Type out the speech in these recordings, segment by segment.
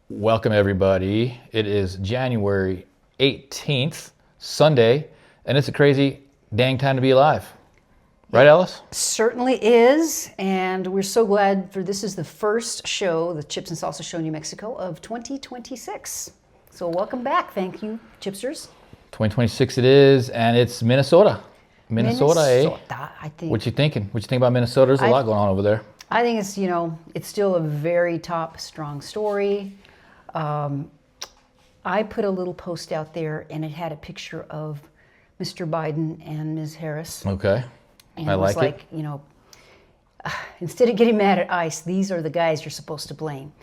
Welcome, everybody. It is January 18th, Sunday, and it's a crazy dang time to be alive. Right, Alice? Certainly is, and we're so glad for this is the first show, the Chips and Salsa Show New Mexico of 2026. So welcome back. Thank you, Chipsters. 2026 it is, and it's Minnesota. Minnesota, I think. What you thinking? What you think about Minnesota? There's a lot going on over there. I think it's, it's still a very top, strong story. I put a little post out there, and it had a picture of Mr. Biden and Ms. Harris. Okay. And I it was like it. Instead of getting mad at ICE, these are the guys you're supposed to blame.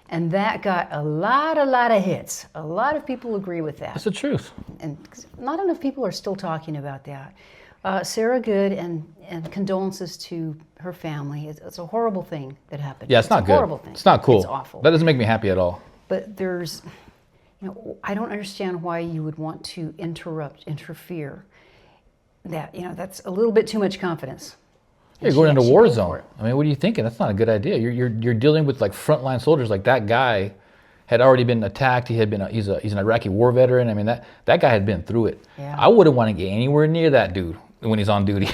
And that got a lot of hits. A lot of people agree with that. That's the truth. And not enough people are still talking about that. Sarah Good, and condolences to her family. It's a horrible thing that happened. Yeah, it's not good. Horrible thing. It's not cool. It's awful. That doesn't make me happy at all. But there's, I don't understand why you would want to interfere. That's a little bit too much confidence. You're going into a war zone. I mean, what are you thinking? That's not a good idea. You're dealing with like frontline soldiers. Like that guy had already been attacked. He's an Iraqi war veteran. I mean, that guy had been through it. Yeah. I wouldn't want to get anywhere near that dude when he's on duty.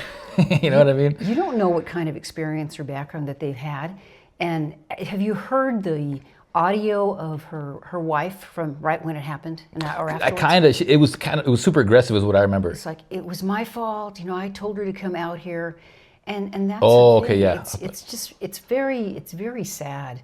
You know what I mean? You don't know what kind of experience or background that they've had. And have you heard the audio of her wife from right when it happened or afterwards? It was super aggressive is what I remember. It's like, it was my fault. I told her to come out here. And that's okay, yeah. It's very sad.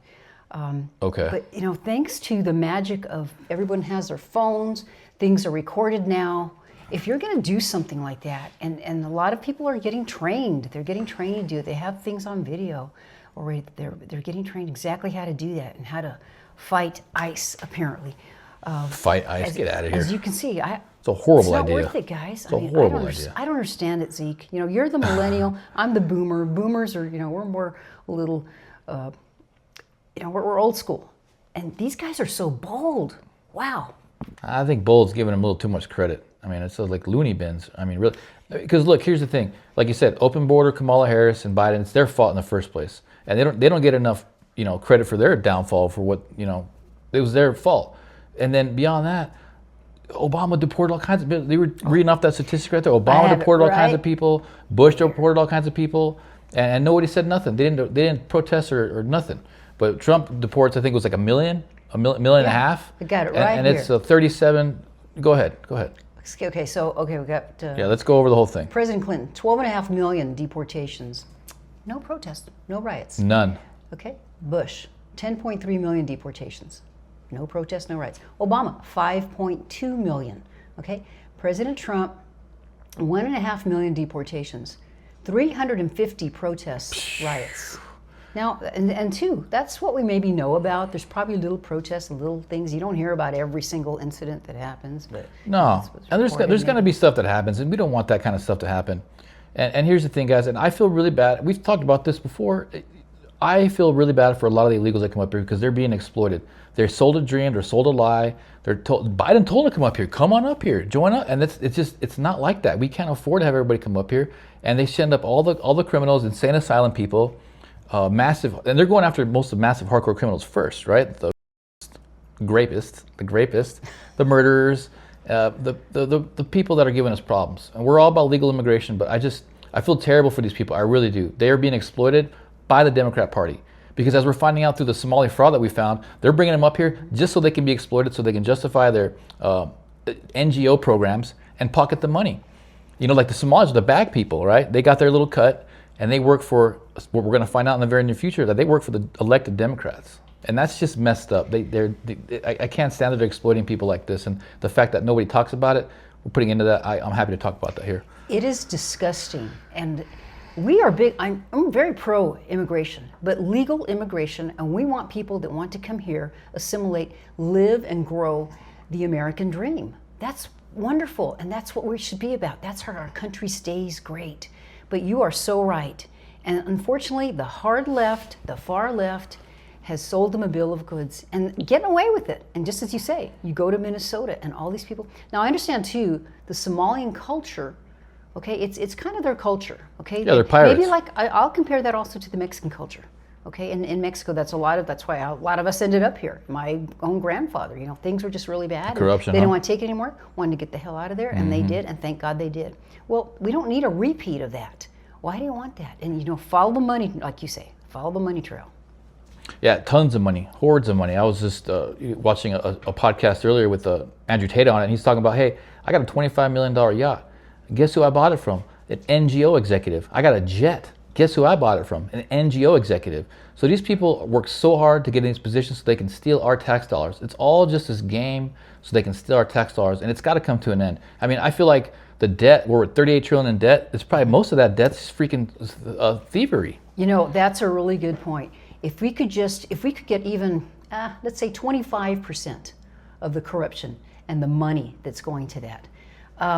Okay. But thanks to the magic of everyone has their phones, things are recorded now. If you're going to do something like that, and a lot of people are getting trained, they're getting trained to do it. They have things on video, or they're getting trained exactly how to do that and how to fight ICE. Apparently. Fight ICE? Get out of here. As you can see, it's a horrible idea. It's not worth it, guys. It's a horrible idea. I don't understand it, Zeke. You're the millennial. I'm the boomer. Boomers are, we're more a little, we're old school. And these guys are so bold. Wow. I think bold's giving them a little too much credit. I mean, it's like loony bins. I mean, really. Because look, here's the thing. Like you said, open border, Kamala Harris and Biden, it's their fault in the first place. And they don't get enough, credit for their downfall for what, it was their fault. And then beyond that, Obama deported all kinds of people. They were reading off that statistic right there. Obama deported all kinds of people. Bush deported all kinds of people, and nobody said nothing. They didn't protest or nothing. But Trump deports, I think it was like a million and a half. I got it right and here. And it's 37. Go ahead. Okay, so we got. Yeah, let's go over the whole thing. President Clinton, 12.5 million deportations, no protests, no riots. None. Okay. Bush, 10.3 million deportations. No protests, no riots. Obama, 5.2 million. Okay. President Trump, 1.5 million deportations, 350 protests, riots. Now, and two, that's what we maybe know about. There's probably little protests, little things. You don't hear about every single incident that happens, but no. And there's going to be stuff that happens, and we don't want that kind of stuff to happen. And here's the thing, guys, and I feel really bad. We've talked about this before. I feel really bad for a lot of the illegals that come up here because they're being exploited. They're sold a dream. They're sold a lie. Biden told them to come up here. Come on up here. Join up. And it's not like that. We can't afford to have everybody come up here. And they send up all the criminals, insane asylum people, massive, and they're going after most of the massive hardcore criminals first, right? The rapists, the murderers, the people that are giving us problems. And we're all about legal immigration, but I feel terrible for these people. I really do. They are being exploited by the Democrat Party. Because as we're finding out through the Somali fraud that we found, they're bringing them up here just so they can be exploited, so they can justify their NGO programs and pocket the money. Like the Somalis are the bag people, right? They got their little cut, and they work for what we're going to find out in the very near future, that they work for the elected Democrats. And that's just messed up. I can't stand that they're exploiting people like this. And the fact that nobody talks about it, we're putting into that. I'm happy to talk about that here. It is disgusting. And we are big, I'm very pro-immigration, but legal immigration, and we want people that want to come here, assimilate, live and grow the American dream. That's wonderful, and that's what we should be about. That's how our country stays great. But you are so right. And unfortunately, the hard left, the far left, has sold them a bill of goods and getting away with it. And just as you say, you go to Minnesota and all these people. Now I understand too, the Somalian culture, okay, it's kind of their culture, okay? Yeah, they're pirates. Maybe I'll compare that also to the Mexican culture, Okay, in Mexico, that's why a lot of us ended up here. My own grandfather, things were just really bad. Corruption, They didn't huh? want to take it anymore, wanted to get the hell out of there, and they did, and thank God they did. Well, we don't need a repeat of that. Why do you want that? And follow the money, like you say, follow the money trail. Yeah, tons of money, hordes of money. I was just watching a podcast earlier with Andrew Tate on it, and he's talking about, hey, I got a $25 million yacht. Guess who I bought it from? An NGO executive. I got a jet. Guess who I bought it from? An NGO executive. So these people work so hard to get in these positions so they can steal our tax dollars. It's all just this game so they can steal our tax dollars, and it's got to come to an end. I mean, I feel like the debt, we're at $38 trillion in debt. It's probably most of that debt's freaking thievery. That's a really good point. If we could get even, let's say 25% of the corruption and the money that's going to that,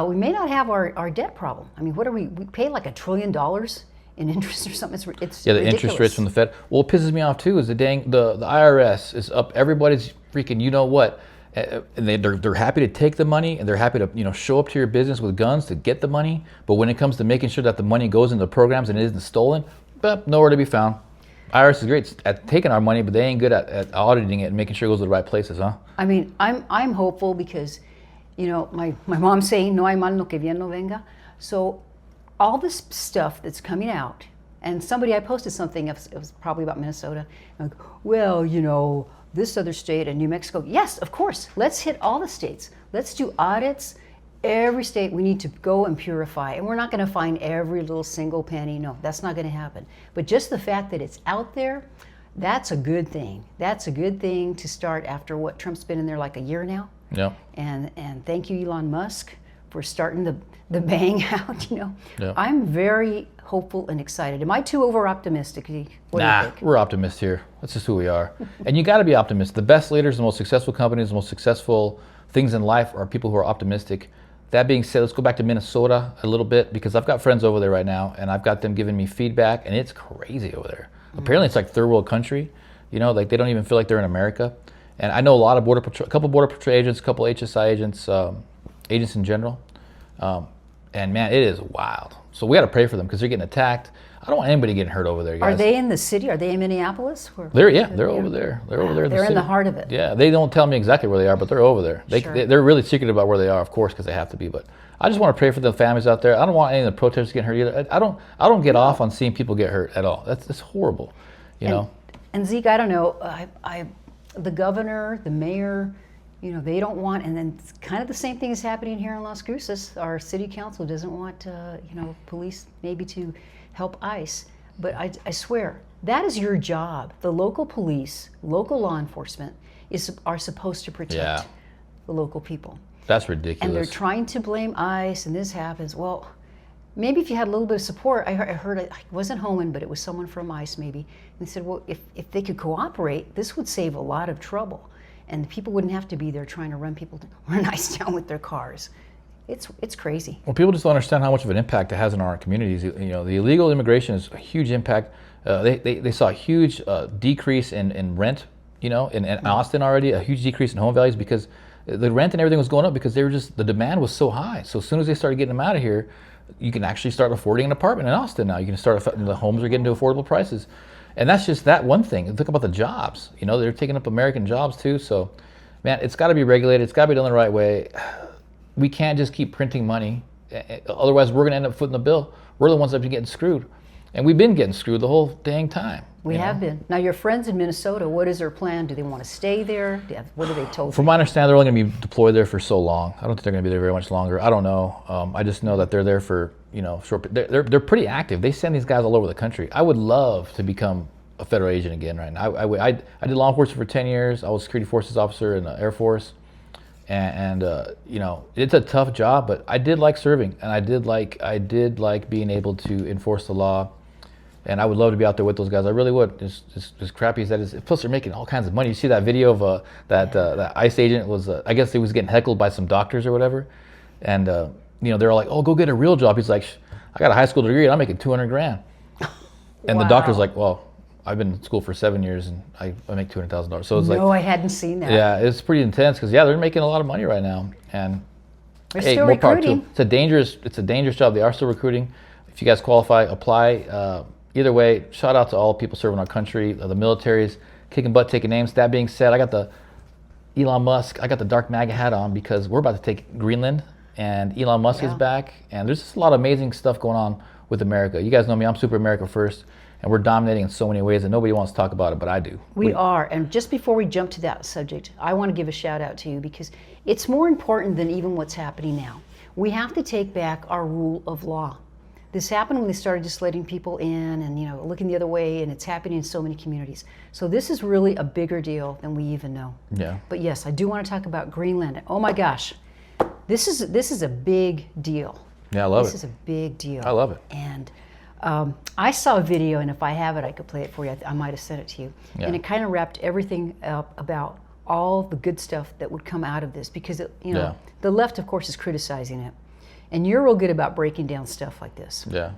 we may not have our debt problem. I mean, we pay like $1 trillion in interest or something. It's the ridiculous. interest rates from the Fed. Well, what pisses me off too is the IRS is up everybody's freaking what, and they're happy to take the money, and they're happy to show up to your business with guns to get the money. But when it comes to making sure that the money goes into programs and it isn't stolen, nowhere to be found. IRS is great at taking our money, but they ain't good at auditing it and making sure it goes to the right places, huh? I mean, I'm hopeful because, my mom's saying, no hay mal no que bien no venga. So all this stuff that's coming out, and I posted something, it was probably about Minnesota, like, well, this other state and New Mexico. Yes, of course, let's hit all the states. Let's do audits. Every state we need to go and purify, and we're not going to find every little single penny. No, that's not going to happen. But just the fact that it's out there, that's a good thing. That's a good thing to start after what Trump's been in there like a year now. Yeah. And thank you, Elon Musk, for starting the bang out. Yeah. I'm very hopeful and excited. Am I too over optimistic? What do you think? We're optimists here. That's just who we are. And you got to be optimistic. The best leaders, the most successful companies, the most successful things in life are people who are optimistic. That being said, let's go back to Minnesota a little bit, because I've got friends over there right now, and I've got them giving me feedback, and it's crazy over there. Apparently it's like third world country, like they don't even feel like they're in America. And I know a lot of a couple Border Patrol agents, a couple HSI agents, agents in general. And man, it is wild. So we got to pray for them because they're getting attacked. I don't want anybody getting hurt over there, guys. Are they in the city? Are they in Minneapolis? They're over there. They're over there. They're in the heart of it. Yeah, they don't tell me exactly where they are, but they're over there. They're really secretive about where they are, of course, because they have to be. But I just want to pray for the families out there. I don't want any of the protesters getting hurt either. I don't get off on seeing people get hurt at all. That's horrible, know. And Zeke, I don't know. The governor, the mayor, they don't want, and then it's kind of the same thing is happening here in Las Cruces. Our city council doesn't want, police maybe to help ICE. But I swear, that is your job. The local police, local law enforcement are supposed to protect the local people. That's ridiculous. And they're trying to blame ICE, and this happens. Well, maybe if you had a little bit of support, I heard it wasn't Homan, but it was someone from ICE maybe. And they said, well, if they could cooperate, this would save a lot of trouble. And people wouldn't have to be there trying to run ICE down with their cars. It's crazy. Well, people just don't understand how much of an impact it has in our communities. The illegal immigration is a huge impact. They saw a huge decrease in rent, in Austin already, a huge decrease in home values because the rent and everything was going up because the demand was so high. So as soon as they started getting them out of here, you can actually start affording an apartment in Austin now. You can the homes are getting to affordable prices. And that's just that one thing. Think about the jobs. They're taking up American jobs too. So, man, it's got to be regulated. It's got to be done the right way. We can't just keep printing money. Otherwise, we're going to end up footing the bill. We're the ones that have been getting screwed. And we've been getting screwed the whole dang time. We have been. Now, your friends in Minnesota, what is their plan? Do they want to stay there? What are they told? From my understanding, they're only going to be deployed there for so long. I don't think they're going to be there very much longer. I don't know. I just know that they're there for, short. They're pretty active. They send these guys all over the country. I would love to become a federal agent again right now. I did law enforcement for 10 years. I was a security forces officer in the Air Force. And it's a tough job, but I did like serving, and I did like being able to enforce the law, and I would love to be out there with those guys. I really would. As crappy as that is, plus they're making all kinds of money. You see that video of that ICE agent was, I guess he was getting heckled by some doctors or whatever, and they're all like, "Oh, go get a real job." He's like, "I got a high school degree and I'm making $200,000," and the doctor's like, "Well, I've been in school for 7 years and I make $200,000. So it's No, I hadn't seen that. Yeah, it's pretty intense because they're making a lot of money right now, and they're still recruiting. It's a dangerous job. They are still recruiting. If you guys qualify, apply. either way, shout out to all people serving our country, the militaries, kicking butt, taking names. That being said, I got the Elon Musk, I got the dark MAGA hat on because we're about to take Greenland, and Elon Musk is back, and there's just a lot of amazing stuff going on with America. You guys know me, I'm super America first, and we're dominating in so many ways, and nobody wants to talk about it, but I do. We are, and just before we jump to that subject, I want to give a shout out to you because it's more important than even what's happening now. We have to take back our rule of law. This happened when they started just letting people in and looking the other way, and it's happening in so many communities. So this is really a bigger deal than we even know. Yeah. But yes, I do want to talk about Greenland. Oh my gosh, this is a big deal. Yeah, I love it. This is a big deal. I love it. And I saw a video, and if I have it, I could play it for you. I might have sent it to you. Yeah. And it kind of wrapped everything up about all the good stuff that would come out of this because the left, of course, is criticizing it. And you're real good about breaking down stuff like this. Yeah.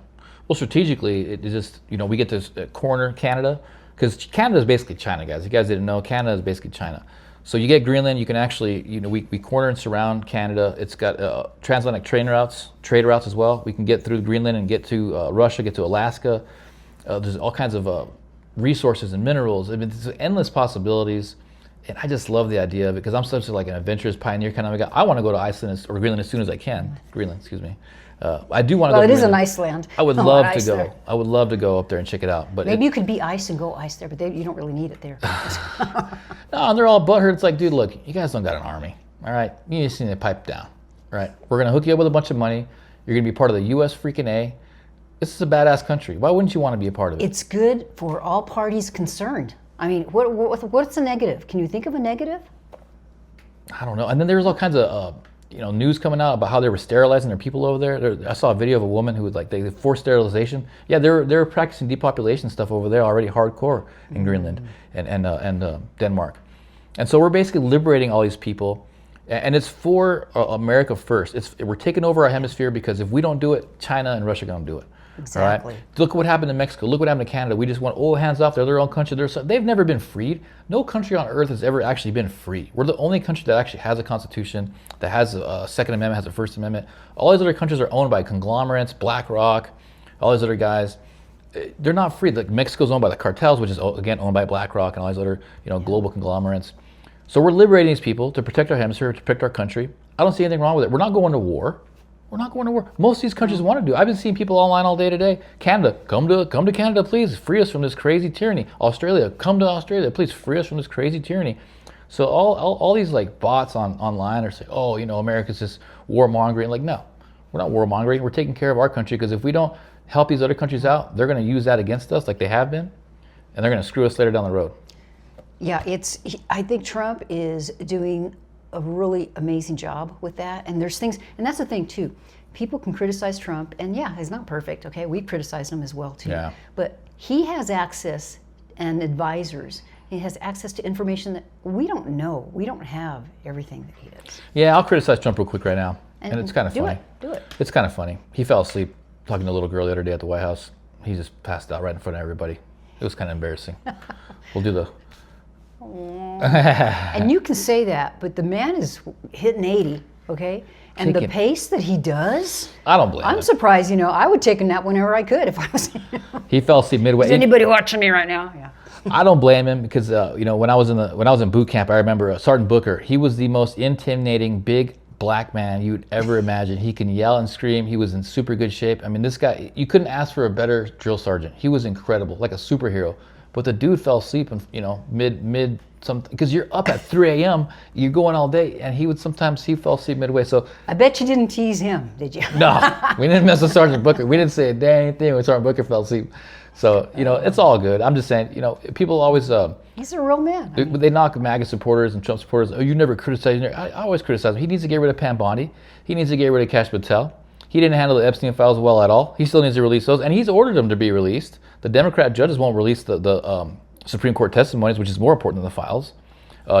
Well, strategically, it is just, we get to corner Canada, because Canada is basically China, guys. You guys didn't know, Canada is basically China. So you get Greenland, you can actually, we corner and surround Canada. It's got transatlantic trade routes as well. We can get through Greenland and get to Russia, get to Alaska. There's all kinds of resources and minerals. I mean, there's endless possibilities. And I just love the idea of it because I'm such like an adventurous pioneer kind of guy. I want to go to Iceland or Greenland as soon as I can. Greenland, excuse me. I do want to go to Greenland. Well, it is a nice land. I would love to go. There. I would love to go up there and check it out. But maybe you could be ice and go ice there, but you don't really need it there. No, they're all butthurt. It's like, dude, look, you guys don't got an army. All right, you just need to pipe down. All right, we're gonna hook you up with a bunch of money. You're gonna be part of the U.S. freaking A. This is a badass country. Why wouldn't you want to be a part of it? It's good for all parties concerned. I mean, what's the negative? Can you think of a negative? I don't know. And then there's all kinds of news coming out about how they were sterilizing their people over there. I saw a video of a woman who was like they forced sterilization. Yeah, they're practicing depopulation stuff over there already, hardcore in Greenland and Denmark. And so we're basically liberating all these people, and it's for America first. We're taking over our hemisphere because if we don't do it, China and Russia are going to do it. Exactly. Right? Look what happened in Mexico. Look what happened to Canada. We just went, hands off. They're their own country. They've never been freed. No country on earth has ever actually been free. We're the only country that actually has a constitution, that has a Second Amendment, has a First Amendment. All these other countries are owned by conglomerates, BlackRock, all these other guys. They're not free. Like Mexico's owned by the cartels, which is again owned by BlackRock and all these other global conglomerates. So we're liberating these people to protect our hemisphere, to protect our country. I don't see anything wrong with it. We're not going to war. We're not going to war. Most of these countries want to do. I've been seeing people online all day today. Canada, come to Canada, please. Free us from this crazy tyranny. Australia, come to Australia, please. Free us from this crazy tyranny. So all these like bots online are saying, America's just warmongering. Like, no, we're not warmongering. We're taking care of our country because if we don't help these other countries out, they're going to use that against us like they have been, and they're going to screw us later down the road. Yeah, I think Trump is doing a really amazing job with that, and there's things, and that's the thing too. People can criticize Trump, and yeah, he's not perfect. Okay, we criticized him as well too. Yeah. But he has access and advisors. He has access to information that we don't know. We don't have everything that he does. Yeah, I'll criticize Trump real quick right now, and it's kind of funny. Do it. It's kind of funny. He fell asleep talking to a little girl the other day at the White House. He just passed out right in front of everybody. It was kind of embarrassing. We'll do the. And you can say that, but the man is hitting 80, okay? And the pace that he does, I don't blame him. I'm surprised, I would take a nap whenever I could if I was. He fell asleep midway. Is anybody watching me right now? Yeah. I don't blame him because when I was in boot camp, I remember Sergeant Booker. He was the most intimidating big black man you'd ever imagine. He can yell and scream. He was in super good shape. I mean, this guy, you couldn't ask for a better drill sergeant. He was incredible, like a superhero. But the dude fell asleep and mid something because you're up at 3 a.m. You're going all day, and he fell asleep midway. So I bet you didn't tease him, did you? No, we didn't mess with Sergeant Booker. We didn't say a dang thing when Sergeant Booker fell asleep. So it's all good. I'm just saying, people always he's a real man. They knock MAGA supporters and Trump supporters. Oh, you never criticize. I always criticize him. He needs to get rid of Pam Bondi. He needs to get rid of Kash Patel. He didn't handle the Epstein files well at all. He still needs to release those, and he's ordered them to be released. The Democrat judges won't release the Supreme Court testimonies, which is more important than the files.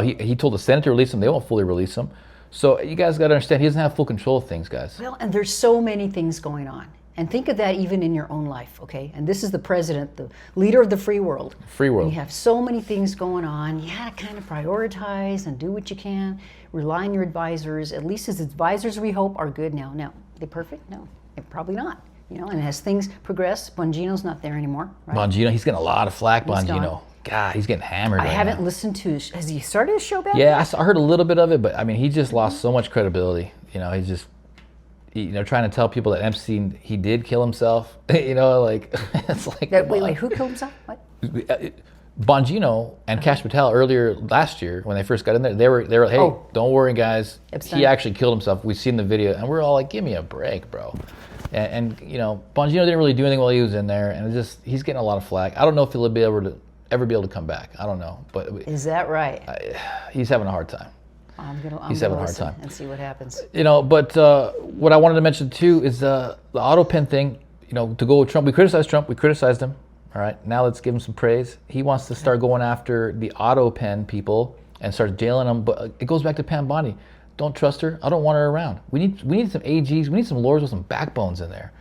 He told the Senate to release them. They won't fully release them. So you guys got to understand, he doesn't have full control of things, guys. Well, and there's so many things going on. And think of that even in your own life, okay? And this is the president, the leader of the free world. Free world. And you have so many things going on. You got to kind of prioritize and do what you can. Rely on your advisors. At least his advisors, we hope, are good now. Now, are they perfect? No, they're probably not. You know, and as things progress, Bongino's not there anymore, right? Bongino, he's getting a lot of flack, He's Bongino. gone. God, he's getting hammered I right haven't now. listened to. Has he started his show back? Yeah, I heard a little bit of it, but I mean, he just lost so much credibility. You know, he's just, trying to tell people that Epstein, he did kill himself. Like, it's like. Wait, who killed himself? What? Bongino and Cash Patel earlier last year when they first got in there, they were like, hey, don't worry, guys. Epstein. He actually killed himself. We've seen the video, and we're all like, give me a break, bro. And Bongino didn't really do anything while he was in there, and he's getting a lot of flack. I don't know if he'll ever be able to come back. I don't know, but Is that right? he's having a hard time. He's having a hard time and see what happens. But what I wanted to mention too is the auto pen thing. To go with Trump, we criticized Trump. We criticized him. All right, now let's give him some praise. He wants to start going after the auto pen people and start jailing them. But it goes back to Pam Bondi. Don't trust her. I don't want her around. We need some AGs. We need some lawyers with some backbones in there.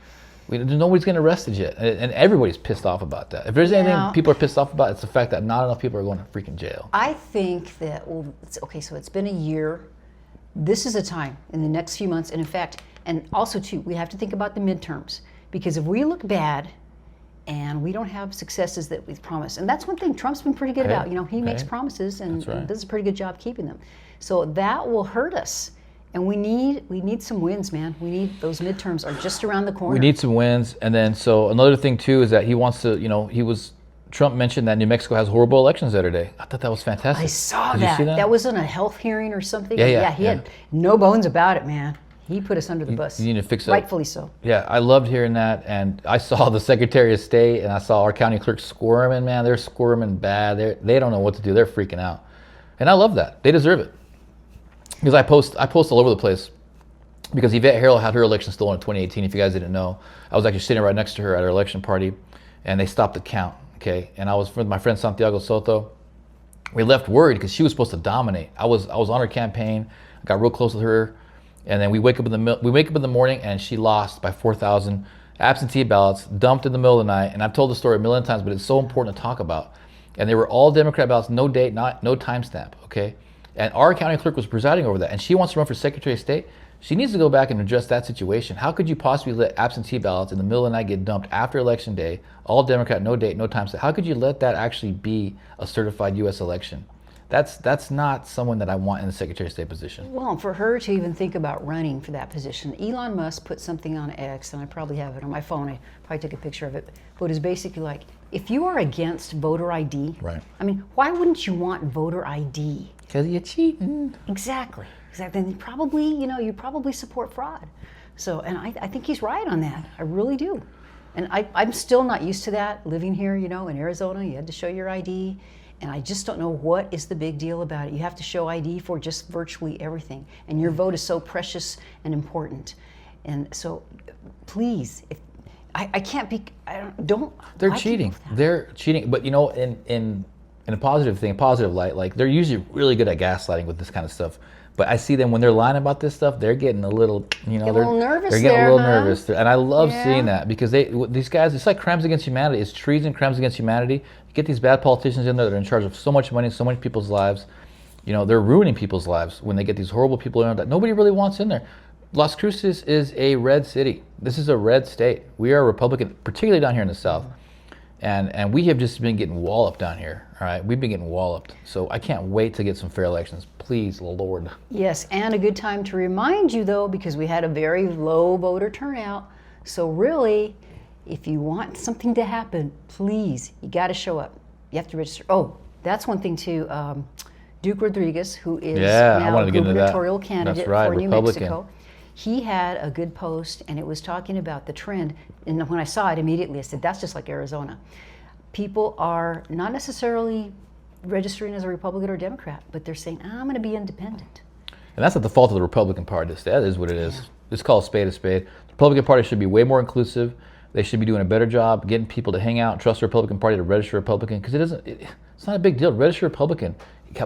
Nobody's getting arrested yet, and everybody's pissed off about that. If there's anything people are pissed off about, it's the fact that not enough people are going to freaking jail. I think that so it's been a year. This is a time in the next few months, and in fact, and also too, we have to think about the midterms, because if we look bad and we don't have successes that we've promised, and that's one thing Trump's been pretty good about. He makes promises and does a pretty good job keeping them. So that will hurt us. And we need some wins, man. Those midterms are just around the corner. We need some wins. And then, so another thing too is that he wants to, Trump mentioned that New Mexico has horrible elections the other day. I thought that was fantastic. I saw Did that. you see that? That was in a health hearing or something. Yeah, he had no bones about it, man. He put us under the bus. You need to fix it. Rightfully so. Yeah, I loved hearing that. And I saw the Secretary of State and I saw our county clerk squirming, man. They're squirming bad. They don't know what to do. They're freaking out. And I love that. They deserve it. Because I post all over the place. Because Yvette Harrell had her election stolen in 2018, if you guys didn't know. I was actually sitting right next to her at her election party, and they stopped the count, okay? And I was with my friend Santiago Soto. We left worried because she was supposed to dominate. I was on her campaign, got real close with her, and then we wake up in the morning and she lost by 4,000 absentee ballots, dumped in the middle of the night. And I've told the story a million times, but it's so important to talk about. And they were all Democrat ballots, no date, no timestamp, okay? And our county clerk was presiding over that, and she wants to run for Secretary of State. She needs to go back and address that situation. How could you possibly let absentee ballots in the middle of the night get dumped after Election Day, all Democrat, no date, no timestamp? How could you let that actually be a certified U.S. election? That's not someone that I want in the Secretary of State position. Well, for her to even think about running for that position, Elon Musk put something on X, and I probably have it on my phone. I probably took a picture of it. But it was basically like, if you are against voter ID, right? I mean, why wouldn't you want voter ID? Because you're cheating. Exactly. And you probably support fraud. So, and I think he's right on that. I really do. And I'm still not used to that, living here, in Arizona. You had to show your ID. And I just don't know what is the big deal about it. You have to show ID for just virtually everything. And your vote is so precious and important. And so, please, I can't be, They're cheating. They're cheating. But in a positive light, like they're usually really good at gaslighting with this kind of stuff. But I see them when they're lying about this stuff, they're getting a little, Get a little nervous. They're getting there, a little huh? nervous. And I love seeing that because these guys, it's like crimes against humanity. It's treason, crimes against humanity. You get these bad politicians in there that are in charge of so much money, so many people's lives. They're ruining people's lives when they get these horrible people in there that nobody really wants in there. Las Cruces is a red city. This is a red state. We are a Republican, particularly down here in the South. And we have just been getting walloped down here, all right? We've been getting walloped. So I can't wait to get some fair elections. Please, Lord. Yes, and a good time to remind you, though, because we had a very low voter turnout. So really, if you want something to happen, please, you got to show up. You have to register. Oh, that's one thing, too. Duke Rodriguez, who is now a gubernatorial candidate for New Mexico. He had a good post, and it was talking about the trend. And when I saw it immediately, I said, that's just like Arizona. People are not necessarily registering as a Republican or Democrat, but they're saying, I'm going to be independent. And that's not the fault of the Republican Party. That is what it is. It's called a spade a spade. The Republican Party should be way more inclusive. They should be doing a better job getting people to hang out, trust the Republican Party to register Republican, because it's not a big deal to register Republican.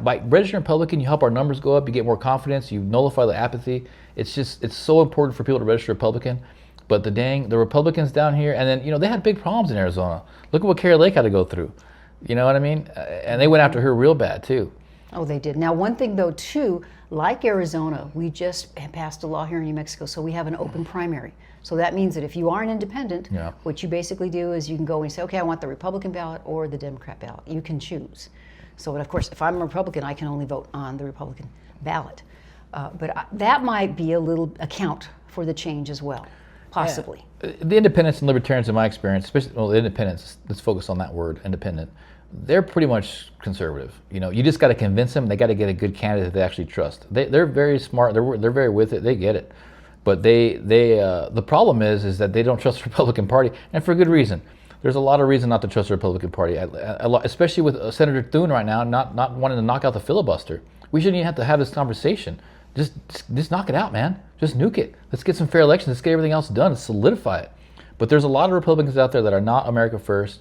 By registering Republican, you help our numbers go up, you get more confidence, you nullify the apathy. It's so important for people to register Republican. But the Republicans down here, and then, they had big problems in Arizona. Look at what Kari Lake had to go through. You know what I mean? And they went after her real bad, too. Oh, they did. Now, one thing though, too, like Arizona, we just passed a law here in New Mexico, so we have an open primary. So that means that if you are an independent, Yeah. what you basically do is you can go and say, okay, I want the Republican ballot or the Democrat ballot. You can choose. So, of course, if I'm a Republican, I can only vote on the Republican ballot. That might be a little account for the change as well, possibly. Yeah. The independents and libertarians, in my experience, especially the independents, let's focus on that word, independent. They're pretty much conservative. You just got to convince them. They got to get a good candidate they actually trust. They're very smart. They're very with it. They get it. But the problem is that they don't trust the Republican Party, and for good reason. There's a lot of reason not to trust the Republican Party, especially with Senator Thune right now not wanting to knock out the filibuster. We shouldn't even have to have this conversation. Just knock it out, man. Just nuke it. Let's get some fair elections. Let's get everything else done. Let's solidify it. But there's a lot of Republicans out there that are not America first.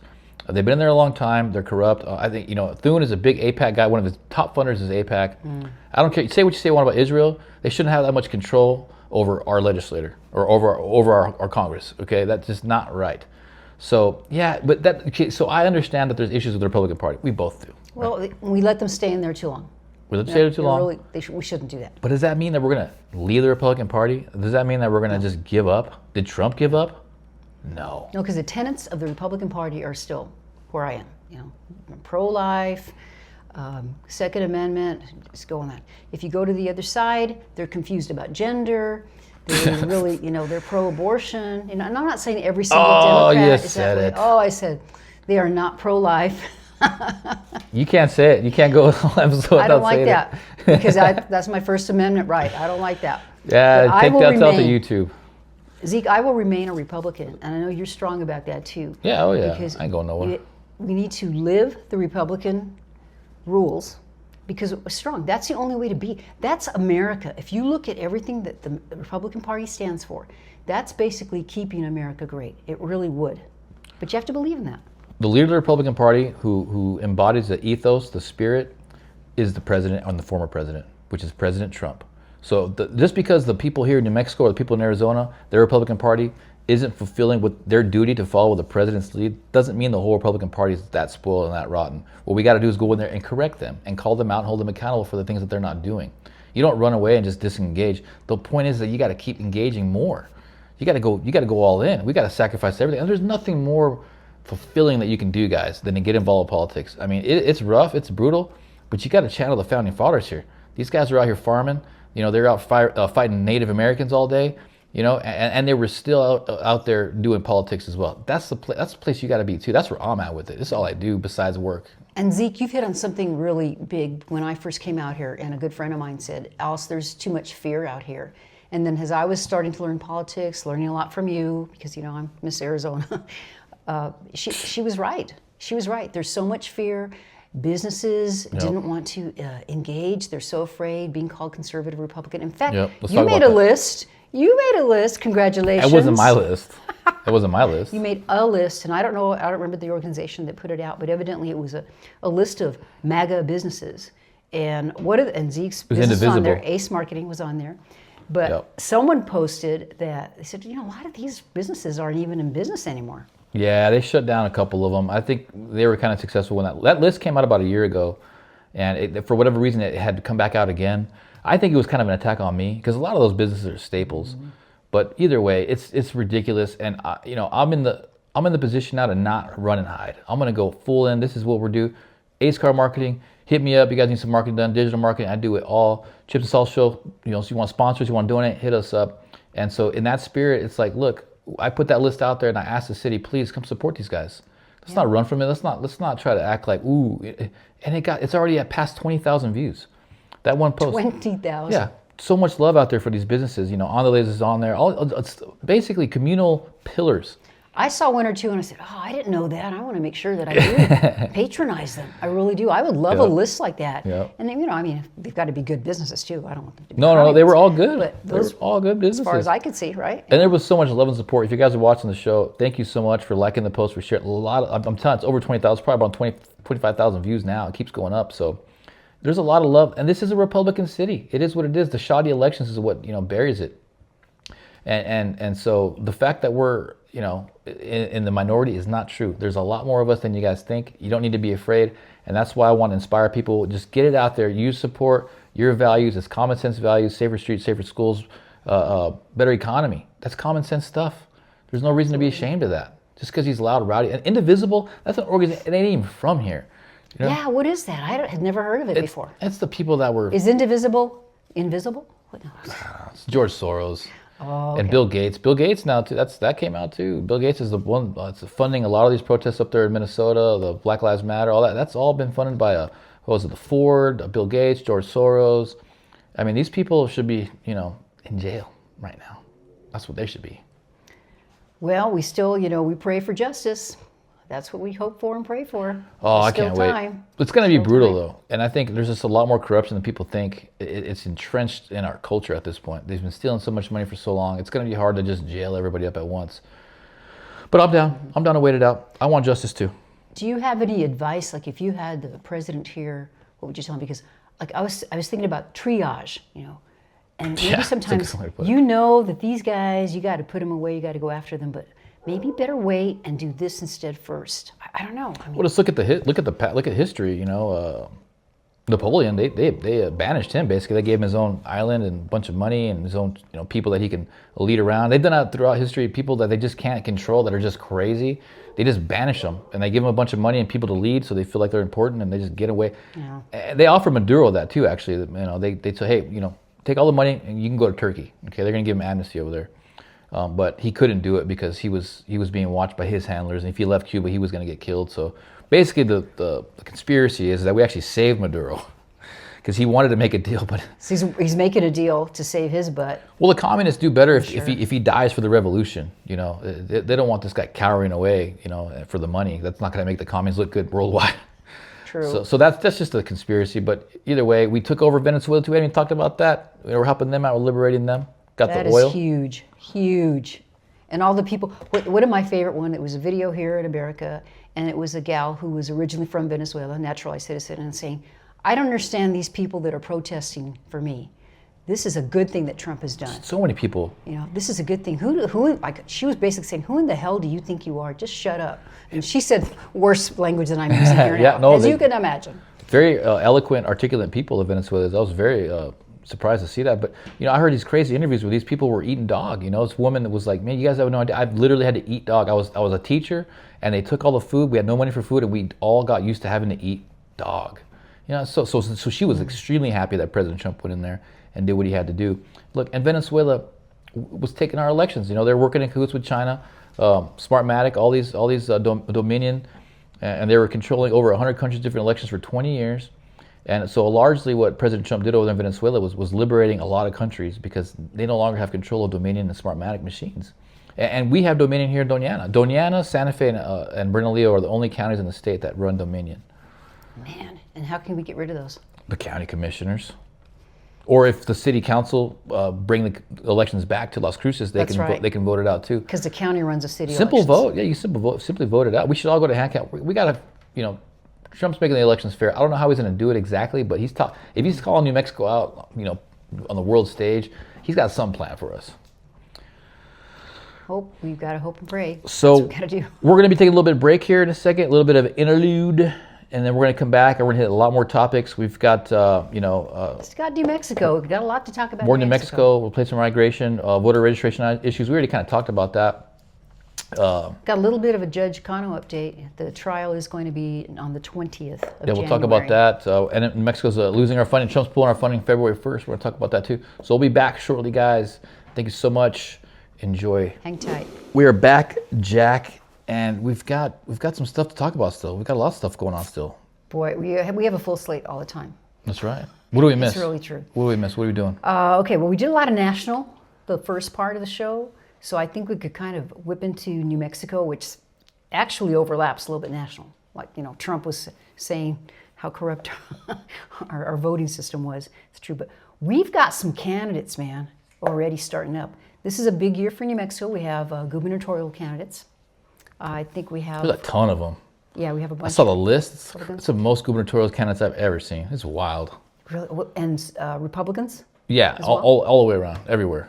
They've been in there a long time. They're corrupt. I think Thune is a big AIPAC guy. One of his top funders is AIPAC. I don't care. Say what you want about Israel. They shouldn't have that much control over our legislator or over our Congress. Okay, that's just not right. So yeah, but so I understand that there's issues with the Republican Party. We both do. Well, we let them stay in there too long. We let them stay there too long. We shouldn't do that. But does that mean that we're going to leave the Republican Party? Does that mean that we're going to just give up? Did Trump give up? No. No, because the tenets of the Republican Party are still where I am. Pro-life, Second Amendment, just go on that. If you go to the other side, they're confused about gender. They're really, they're pro-abortion. And I'm not saying every single Democrat is that way. It. Oh, I said they are not pro-life. You can't say it. You can't go a whole episode I don't without like saying that it. because that's my First Amendment right. I don't like that. Yeah, take that out to YouTube. Zeke, I will remain a Republican, and I know you're strong about that too. Yeah, oh yeah, Because I ain't going nowhere. We need to live the Republican rules because we're strong. That's the only way to be. That's America. If you look at everything that the Republican Party stands for, that's basically keeping America great. It really would. But you have to believe in that. The leader of the Republican Party who embodies the ethos, the spirit, is the president and the former president, which is President Trump. So just because the people here in New Mexico or the people in Arizona, their Republican Party, isn't fulfilling with their duty to follow the president's lead, doesn't mean the whole Republican Party is that spoiled and that rotten. What we got to do is go in there and correct them and call them out and hold them accountable for the things that they're not doing. You don't run away and just disengage. The point is that you got to keep engaging more. You got to go all in. We got to sacrifice everything. And there's nothing more fulfilling that you can do, guys, than to get involved in politics. I mean, it's rough, it's brutal, but you got to channel the founding fathers here. These guys are out here farming. They're out fighting Native Americans all day. And they were still out there doing politics as well. That's the place you got to be too. That's where I'm at with it. This is all I do besides work. And Zeke, you've hit on something really big when I first came out here, and a good friend of mine said, Alice, there's too much fear out here. And then as I was starting to learn politics, learning a lot from you, because I'm Miss Arizona, she was right. She was right. There's so much fear. Businesses didn't want to engage. They're so afraid being called conservative Republican. In fact, you made a list. You made a list. Congratulations. It wasn't my list. It wasn't my list. You made a list, and I don't remember the organization that put it out, but evidently it was a list of MAGA businesses. And and Zeke's business was on there. Ace Marketing was on there. But someone posted that they said, a lot of these businesses aren't even in business anymore. Yeah, they shut down a couple of them. I think they were kind of successful when that list came out about a year ago, and for whatever reason it had to come back out again. I think it was kind of an attack on me because a lot of those businesses are staples. Mm-hmm. But either way, it's ridiculous, and I'm in the position now to not run and hide. I'm gonna go full in. This is what we're doing. Ace Car Marketing, hit me up. You guys need some marketing done, digital marketing. I do it all. Chips and Salt Show. So you want sponsors, you want to donate, hit us up. And so in that spirit, it's like, look, I put that list out there and I asked the city, please come support these guys. Let's not run from it. Let's not try to act like ooh. And it's already at past 20,000 views. That one post. 20,000. Yeah, so much love out there for these businesses. On the Lasers is on there. It's basically communal pillars. I saw one or two and I said, I didn't know that. I want to make sure that I do patronize them. I really do. I would love a list like that. Yep. And they've got to be good businesses too. I don't want them to be No, they were all good. But those were all good businesses. As far as I could see, right? And there was so much love and support. If you guys are watching the show, thank you so much for liking the post, for sharing. I'm telling you, it's over 20,000, probably about 25,000 views now. It keeps going up. So there's a lot of love. And this is a Republican city. It is what it is. The shoddy elections is what buries it. And so the fact that we're in the minority is not true. There's a lot more of us than you guys think. You don't need to be afraid. And that's why I want to inspire people. Just get it out there. You support your values. It's common sense values, safer streets, safer schools, better economy. That's common sense stuff. There's no reason to be ashamed of that. Just because he's loud, rowdy. And Indivisible, that's an organization, it ain't even from here. You know? Yeah, what is that? I had never heard of it before. It's the people that were... Is Indivisible invisible? What else? It's George Soros. Oh, okay. And Bill Gates. Bill Gates now too. That came out too. Bill Gates is the one. It's funding a lot of these protests up there in Minnesota. The Black Lives Matter. All that. That's all been funded by what was it? The Ford, Bill Gates, George Soros. I mean, these people should be in jail right now. That's what they should be. Well, we still we pray for justice. That's what we hope for and pray for. Oh, There's I can't still wait. time. It's going to be Still brutal time. though, and I think there's just a lot more corruption than people think. It's entrenched in our culture at this point. They've been stealing so much money for so long. It's going to be hard to just jail everybody up at once. But I'm down. I'm down to wait it out. I want justice too. Do you have any advice? Like, if you had the president here, what would you tell him? Because, like, I was thinking about triage, and maybe Yeah, that's a good sometimes way to put it. you know that these guys, you got to put them away, you got to go after them, but maybe better wait and do this instead first. I don't know. I mean, Well, just look at history. Napoleon, they banished him basically. They gave him his own island and a bunch of money and his own people that he can lead around. They've done that throughout history. People that they just can't control, that are just crazy, they just banish them and they give them a bunch of money and people to lead, so they feel like they're important and they just get away. Yeah. And they offer Maduro that too. Actually, they say, hey, take all the money and you can go to Turkey. Okay, they're gonna give him amnesty over there. But he couldn't do it because he was being watched by his handlers, and if he left Cuba, he was going to get killed. So basically, the conspiracy is that we actually saved Maduro because he wanted to make a deal, but so he's making a deal to save his butt. well, the communists do better if Sure. he dies for the revolution. They don't want this guy cowering away, for the money. That's not going to make the communists look good worldwide. True. So that's just a conspiracy. But either way, we took over Venezuela too. We haven't even talked about that. We're helping them out. We're liberating them. Got That the oil. is huge, huge. And all the people, one of my favorite one, it was a video here in America, and it was a gal who was originally from Venezuela, naturalized citizen, and saying, I don't understand these people that are protesting for me. This is a good thing that Trump has done. So many people. This is a good thing. She was basically saying, who in the hell do you think you are? Just shut up. And she said worse language than I'm using here Yeah, now, no, as you can imagine. Very eloquent, articulate people of Venezuela. I was very surprised to see that. But I heard these crazy interviews where these people were eating dog. This woman that was like, man, you guys have no idea. I've literally had to eat dog. I was a teacher, and they took all the food. We had no money for food, and we all got used to having to eat dog. So she was extremely happy that President Trump went in there and did what he had to do. Look, and Venezuela was taking our elections. They're working in cahoots with China, Smartmatic, all these Dominion, and they were controlling over 100 countries, different elections for 20 years. And so largely what President Trump did over there in Venezuela was liberating a lot of countries because they no longer have control of Dominion and Smartmatic machines. And we have Dominion here in Doñana. Doñana, Santa Fe, and Bernalillo are the only counties in the state that run Dominion. Man, and how can we get rid of those? The county commissioners. Or if the city council bring the elections back to Las Cruces, they That's can right. they can vote it out too. Because the county runs a city Simple elections. vote. Yeah, you simply vote it out. We should all go to hand count. We got to, Trump's making the elections fair. I don't know how he's going to do it exactly, but if he's calling New Mexico out, on the world stage, he's got some plan for us. We've got to hope and pray. So That's what we got to do. we're going to be taking a little bit of break here in a second, a little bit of interlude, and then we're going to come back and we're going to hit a lot more topics. We've got, It's got New Mexico. We've got a lot to talk about. more New Mexico. We'll play some migration, voter registration issues. We already kind of talked about that. Got a little bit of a Judge Cano update. The trial is going to be on the 20th of Yeah, we'll talk about that. And in Mexico's losing our funding. Trump's pulling our funding February 1st. We're going to talk about that too. So we'll be back shortly, guys. Thank you so much. Enjoy. Hang tight. We are back, Jack, and we've got some stuff to talk about still. We've got a lot of stuff going on still. Boy, we have a full slate all the time. That's right. What do we miss? It's really true. What do we miss? What are we doing? Okay, well, we did a lot of national, the first part of the show. So I think we could kind of whip into New Mexico, which actually overlaps a little bit national. Like, Trump was saying how corrupt our voting system was. It's true. But we've got some candidates, man, already starting up. This is a big year for New Mexico. We have gubernatorial candidates. I think we have... There's a ton of them. Yeah, we have a bunch. I saw the list. Republicans? It's the most gubernatorial candidates I've ever seen. It's wild. Really? And Republicans? Yeah, as well? all the way around, everywhere.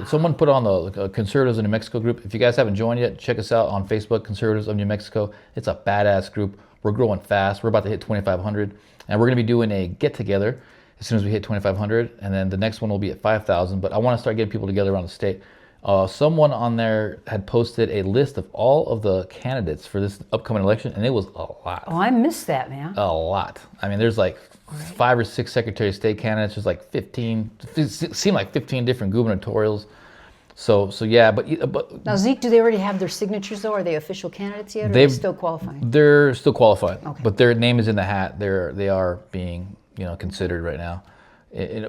Someone put on the Conservatives of New Mexico group. If you guys haven't joined yet, check us out on Facebook, Conservatives of New Mexico. It's a badass group. We're growing fast. We're about to hit 2,500, and we're going to be doing a get together as soon as we hit 2,500, and then the next one will be at 5,000. But I want to start getting people together around the state. Someone on there had posted a list of all of the candidates for this upcoming election, and it was a lot. Oh, I missed that, man. A lot. I mean, there's like 5 or 6 Secretary of State candidates. There's like 15. It seemed like 15 different gubernatorials. So yeah, but Now, Zeke, do they already have their signatures though? Are they official candidates yet, or are they still qualifying? They're still qualified, Okay. but their name is in the hat. They are being considered right now.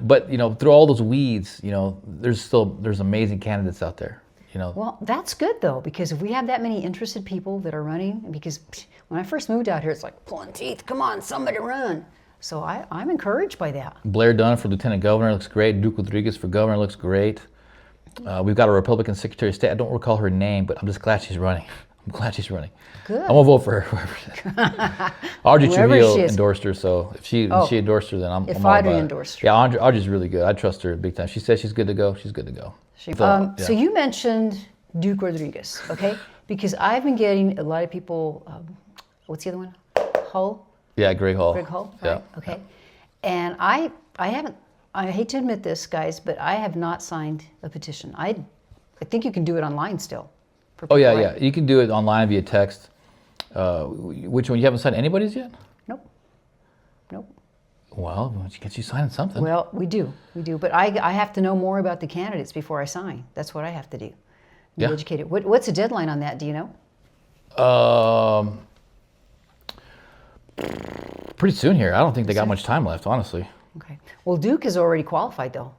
But through all those weeds, there's amazing candidates out there. Well, that's good though, because if we have that many interested people that are running, because when I first moved out here, it's like pulling teeth. Come on, somebody run. So I'm encouraged by that. Blair Dunn for lieutenant governor looks great. Duke Rodriguez for governor looks great. We've got a Republican Secretary of State. I don't recall her name, but I'm just glad she's running. I'm glad she's running. Good. I'm gonna vote for her. Audrey Trujillo endorsed her, so if she endorsed her, then I'm all about it. Endorsed her. Yeah, Audrey's really good. I trust her big time. She says she's good to go. She's good to go. So you mentioned Duke Rodriguez, okay? Because I've been getting a lot of people. What's the other one? Hull. Yeah, Greg Hull. Greg Hull. Right? Yeah. Okay. And I haven't. I hate to admit this, guys, but I have not signed a petition. I think you can do it online still. Oh yeah, yeah. You can do it online via text. Which one? You haven't signed anybody's yet? Nope. Well, why don't you get you signing something? Well, we do. But I have to know more about the candidates before I sign. That's what I have to do. Be educated. What's the deadline on that? Do you know? Pretty soon here. I don't think they got much time left, honestly. Okay. Well, Duke is already qualified, though.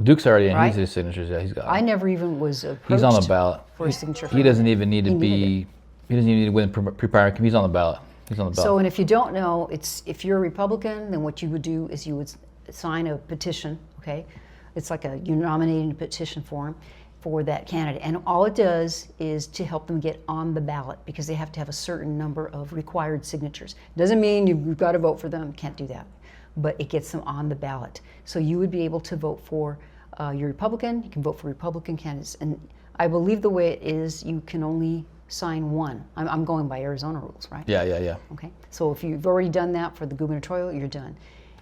Duke's already in. Right? He's his signatures. Yeah, he's got. I never even was approached. He's on the ballot for a signature. He doesn't even need to be. He doesn't even need to win pre-primary. He's on the ballot. He's on the ballot. So, and if you don't know, if you're a Republican, then what you would do is you would sign a petition. Okay, it's like you're nominating a petition form for that candidate, and all it does is to help them get on the ballot because they have to have a certain number of required signatures. Doesn't mean you've got to vote for them. Can't do that. But it gets them on the ballot. So you would be able to vote for your Republican, you can vote for Republican candidates. And I believe the way it is, you can only sign one. I'm going by Arizona rules, right? Yeah. Okay, so if you've already done that for the gubernatorial, you're done.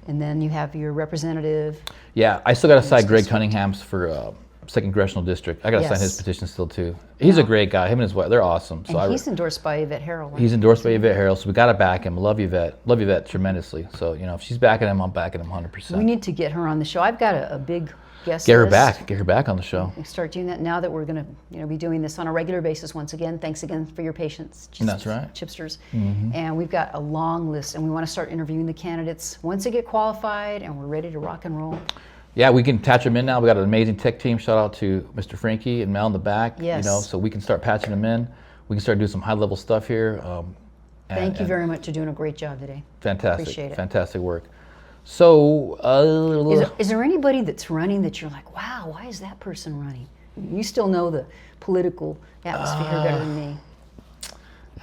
And then you have your representative. Yeah, I still got to sign Greg Cunningham's for second congressional district. I got to sign his petition still too. He's a great guy. Him and his wife, they're awesome. So and he's endorsed by Yvette Harrell. Right? He's endorsed by Yvette Harrell, so we got to back him. Love Yvette. Love Yvette tremendously. So if she's backing him, I'm backing him 100%. We need to get her on the show. I've got a big guest Get her list. back. Get her back on the show. We start doing that now that we're going to be doing this on a regular basis once again. Thanks again for your patience. That's right. Chipsters. And we've got a long list, and we want to start interviewing the candidates once they get qualified and we're ready to rock and roll. Yeah, we can attach them in now. We got an amazing tech team. Shout out to Mr. Frankie and Mel in the back. Yes. So we can start patching them in. We can start doing some high-level stuff here. Thank you very much. You're doing a great job today. Fantastic. Appreciate it. Fantastic work. So, is there anybody that's running that you're like, wow, why is that person running? You still know the political atmosphere better than me.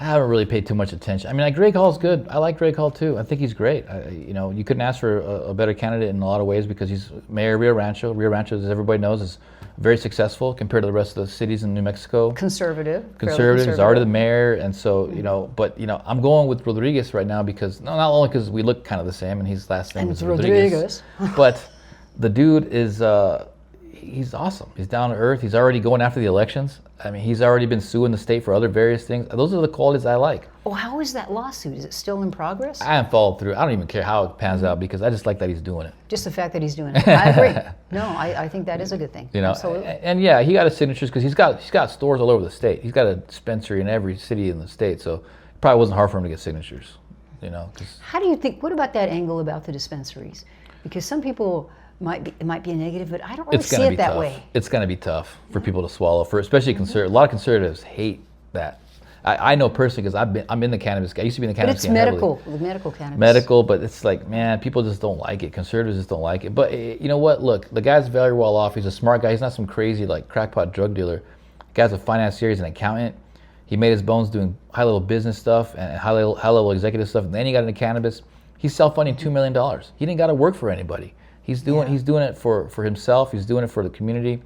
I haven't really paid too much attention. I mean, Greg Hall's good. I like Greg Hall too. I think he's great. You couldn't ask for a better candidate in a lot of ways because he's mayor of Rio Rancho. Rio Rancho, as everybody knows, is very successful compared to the rest of the cities in New Mexico. Conservative. He's already the mayor, and so I'm going with Rodriguez right now because not only because we look kind of the same, and his last name is Rodriguez, but the dude is he's awesome. He's down to earth. He's already going after the elections. I mean, he's already been suing the state for other various things. Those are the qualities I like. Oh, how is that lawsuit? Is it still in progress? I haven't followed through. I don't even care how it pans out because I just like that he's doing it. Just the fact that he's doing it. I agree. No, I think that is a good thing. Absolutely. And yeah, he got his signatures because he's got stores all over the state. He's got a dispensary in every city in the state, so it probably wasn't hard for him to get signatures. How do you think? What about that angle about the dispensaries? Because some people. It might be a negative, but I don't really see it that way. It's going to be tough for people to swallow. Especially conservatives. A lot of conservatives hate that. I know personally because I'm in the cannabis. I used to be in the cannabis. But it's medical, medical cannabis. Medical, but it's like, man, people just don't like it. Conservatives just don't like it. But you know what? Look, the guy's very well off. He's a smart guy. He's not some crazy crackpot drug dealer. The guy's a financier. He's an accountant. He made his bones doing high-level business stuff and high-level executive stuff. And then he got into cannabis. He's self-funding $2 million. He didn't got to work for anybody. He's doing it for himself. He's doing it for the community,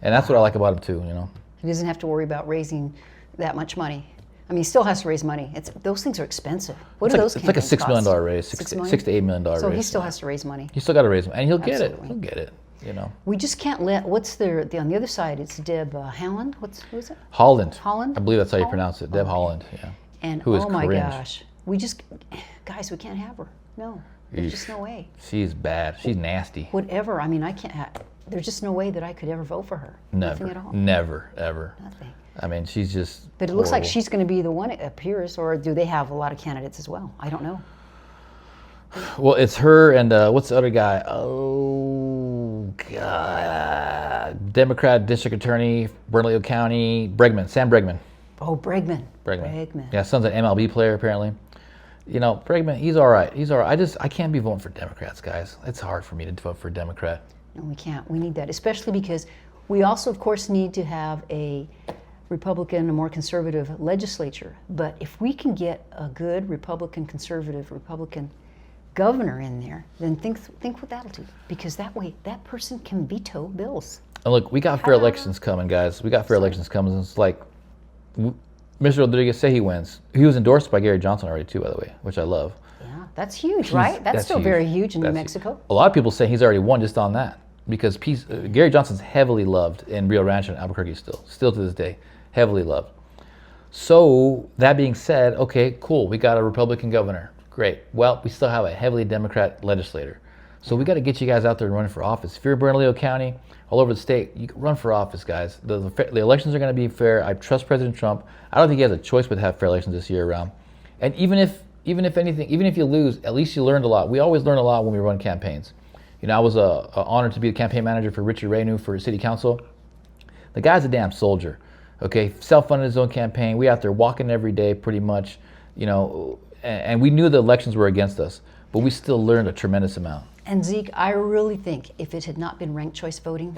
and that's what I like about him too. He doesn't have to worry about raising that much money. I mean, he still has to raise money. Those things are expensive. What It's do like, those it's like a campaigns $6 million cost? raise, $6 million? $6 to $8 million raise. So he still has to raise money. He's still got to raise money, and he'll get Absolutely. it. He'll get it. You know. We just can't let. What's on the other side? It's Deb Haaland. Who is it? Holland. Holland? I believe that's how you Holland? pronounce it. Deb Oh, Holland. Yeah. And Who is oh my cringe. gosh, guys, we can't have her. No, there's just no way. She's bad. She's nasty. Whatever. I mean, I can't. There's just no way that I could ever vote for her. Never. Nothing at all. Never. Ever. Nothing. I mean, she's just. But it looks like horrible. she's going to be the one, it appears, or do they have a lot of candidates as well? I don't know. Well, it's her and what's the other guy? Oh God, Democrat District Attorney, Bernalillo County, Sam Bregman. Oh, Bregman. Yeah, son's an MLB player apparently. You know, Bregman, he's all right. He's all right. I can't be voting for Democrats, guys. It's hard for me to vote for a Democrat. No, we can't. We need that, especially because we also, of course, need to have a Republican, a more conservative legislature. But if we can get a good Republican governor in there, then think what that'll do. Because that way, that person can veto bills. And look, we got fair elections coming, guys. We got fair elections coming. And it's like, Mr. Rodriguez say he wins. He was endorsed by Gary Johnson already too, by the way, which I love. Yeah, that's huge, right? That's still huge. very huge in New That's Mexico. huge. A lot of people say he's already won just on that because Gary Johnson's heavily loved in Rio Rancho and Albuquerque still to this day, heavily loved. So that being said, okay, cool, we got a Republican governor. Great. Well, we still have a heavily Democrat legislator. So we got to get you guys out there and running for office. If you're in Bernalillo County, all over the state, you can run for office, guys. The elections are going to be fair. I trust President Trump. I don't think he has a choice but to have fair elections this year around. And even if you lose, at least you learned a lot. We always learn a lot when we run campaigns. You know, I was honored to be the campaign manager for Richard Raynew for city council. The guy's a damn soldier. Okay, self-funded his own campaign. We out there walking every day, pretty much. You know, and we knew the elections were against us, but we still learned a tremendous amount. And Zeke, I really think if it had not been ranked choice voting,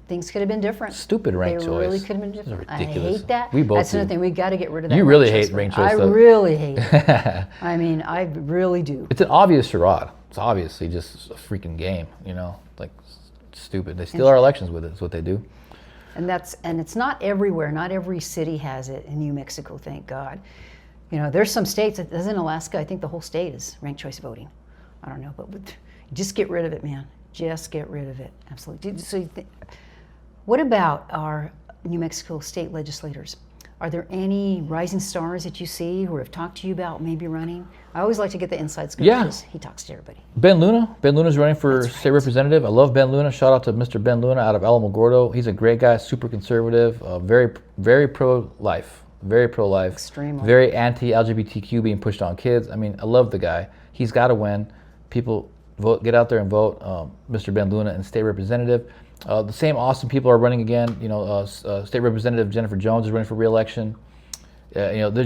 things could have been different. Stupid ranked choice. They really could have been different. This is ridiculous. I hate that. We both That's do. another thing. We got to get rid of that. You really hate ranked choice I stuff. really hate it. I mean, I really do. It's an obvious charade. It's obviously just a freaking game, you know, like stupid. They steal our elections with it. That's what they do. And it's not everywhere. Not every city has it in New Mexico, thank God. You know, there's some states, as in Alaska, I think the whole state is ranked choice voting. I don't know, but just get rid of it, man. Just get rid of it. Absolutely. So what about our New Mexico state legislators? Are there any rising stars that you see who have talked to you about maybe running? I always like to get the inside scoop because he talks to everybody. Ben Luna's running for state representative. I love Ben Luna. Shout out to Mr. Ben Luna out of Alamogordo. He's a great guy, super conservative, very pro-life. Very pro-life. Extremely. Very anti-LGBTQ being pushed on kids. I mean, I love the guy. He's got to win. People vote. Get out there and vote. Mr. Ben Luna and state representative. The same awesome people are running again. You know, State Representative Jennifer Jones is running for re-election. You know,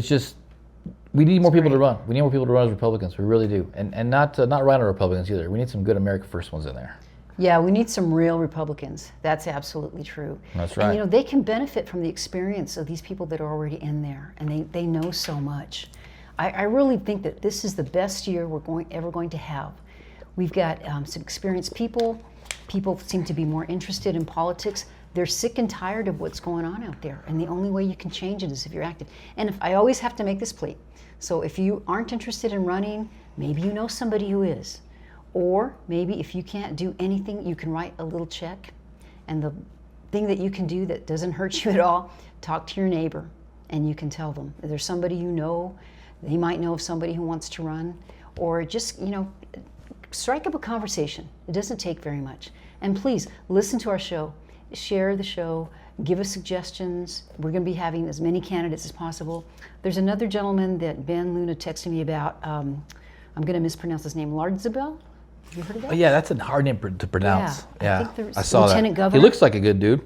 we need more people to run. We need more people to run as Republicans. We really do, and not rhino Republicans either. We need some good America First ones in there. Yeah, we need some real Republicans. That's absolutely true. That's right. And you know, they can benefit from the experience of these people that are already in there, and they know so much. I really think that this is the best year we're ever going to have. We've got some experienced people. People seem to be more interested in politics. They're sick and tired of what's going on out there, and the only way you can change it is if you're active. And if I always have to make this plea. So if you aren't interested in running, maybe you know somebody who is. Or maybe if you can't do anything, you can write a little check. And the thing that you can do that doesn't hurt you at all, talk to your neighbor, and you can tell them. If there's somebody you know, they might know of somebody who wants to run, or just, you know, strike up a conversation. It doesn't take very much. And please, listen to our show, share the show, give us suggestions. We're going to be having as many candidates as possible. There's another gentleman that Ben Luna texted me about. I'm going to mispronounce his name, Lardzabel. Have you heard of that? Oh, yeah, that's a hard name to pronounce. Yeah, I think there's I saw Lieutenant that. Governor. He looks like a good dude.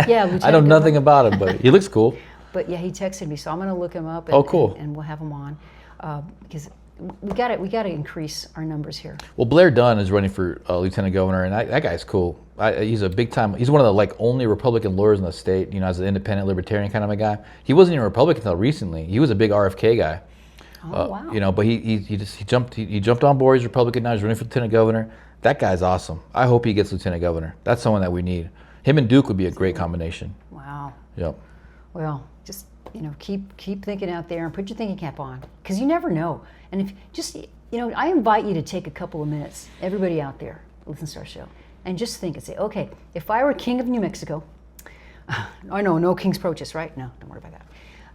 Yeah, Lieutenant I know nothing Governor. about him, but he looks cool. But yeah, he texted me, so I'm going to look him up. And, Oh, cool. And we'll have him on because we got to increase our numbers here. Well, Blair Dunn is running for lieutenant governor, and that guy's cool. He's a big time. He's one of the only Republican lawyers in the state. You know, as an independent libertarian kind of a guy. He wasn't even a Republican until recently. He was a big RFK guy. Oh wow! You know, but he jumped on board. He's Republican now. He's running for lieutenant governor. That guy's awesome. I hope he gets lieutenant governor. That's someone that we need. Him and Duke would be a great combination. Wow. Yep. Well, just keep thinking out there and put your thinking cap on, because you never know. And if just, I invite you to take a couple of minutes, everybody out there listens to our show, and just think and say, okay, if I were king of New Mexico, I know, no king's approaches, right? No, don't worry about that.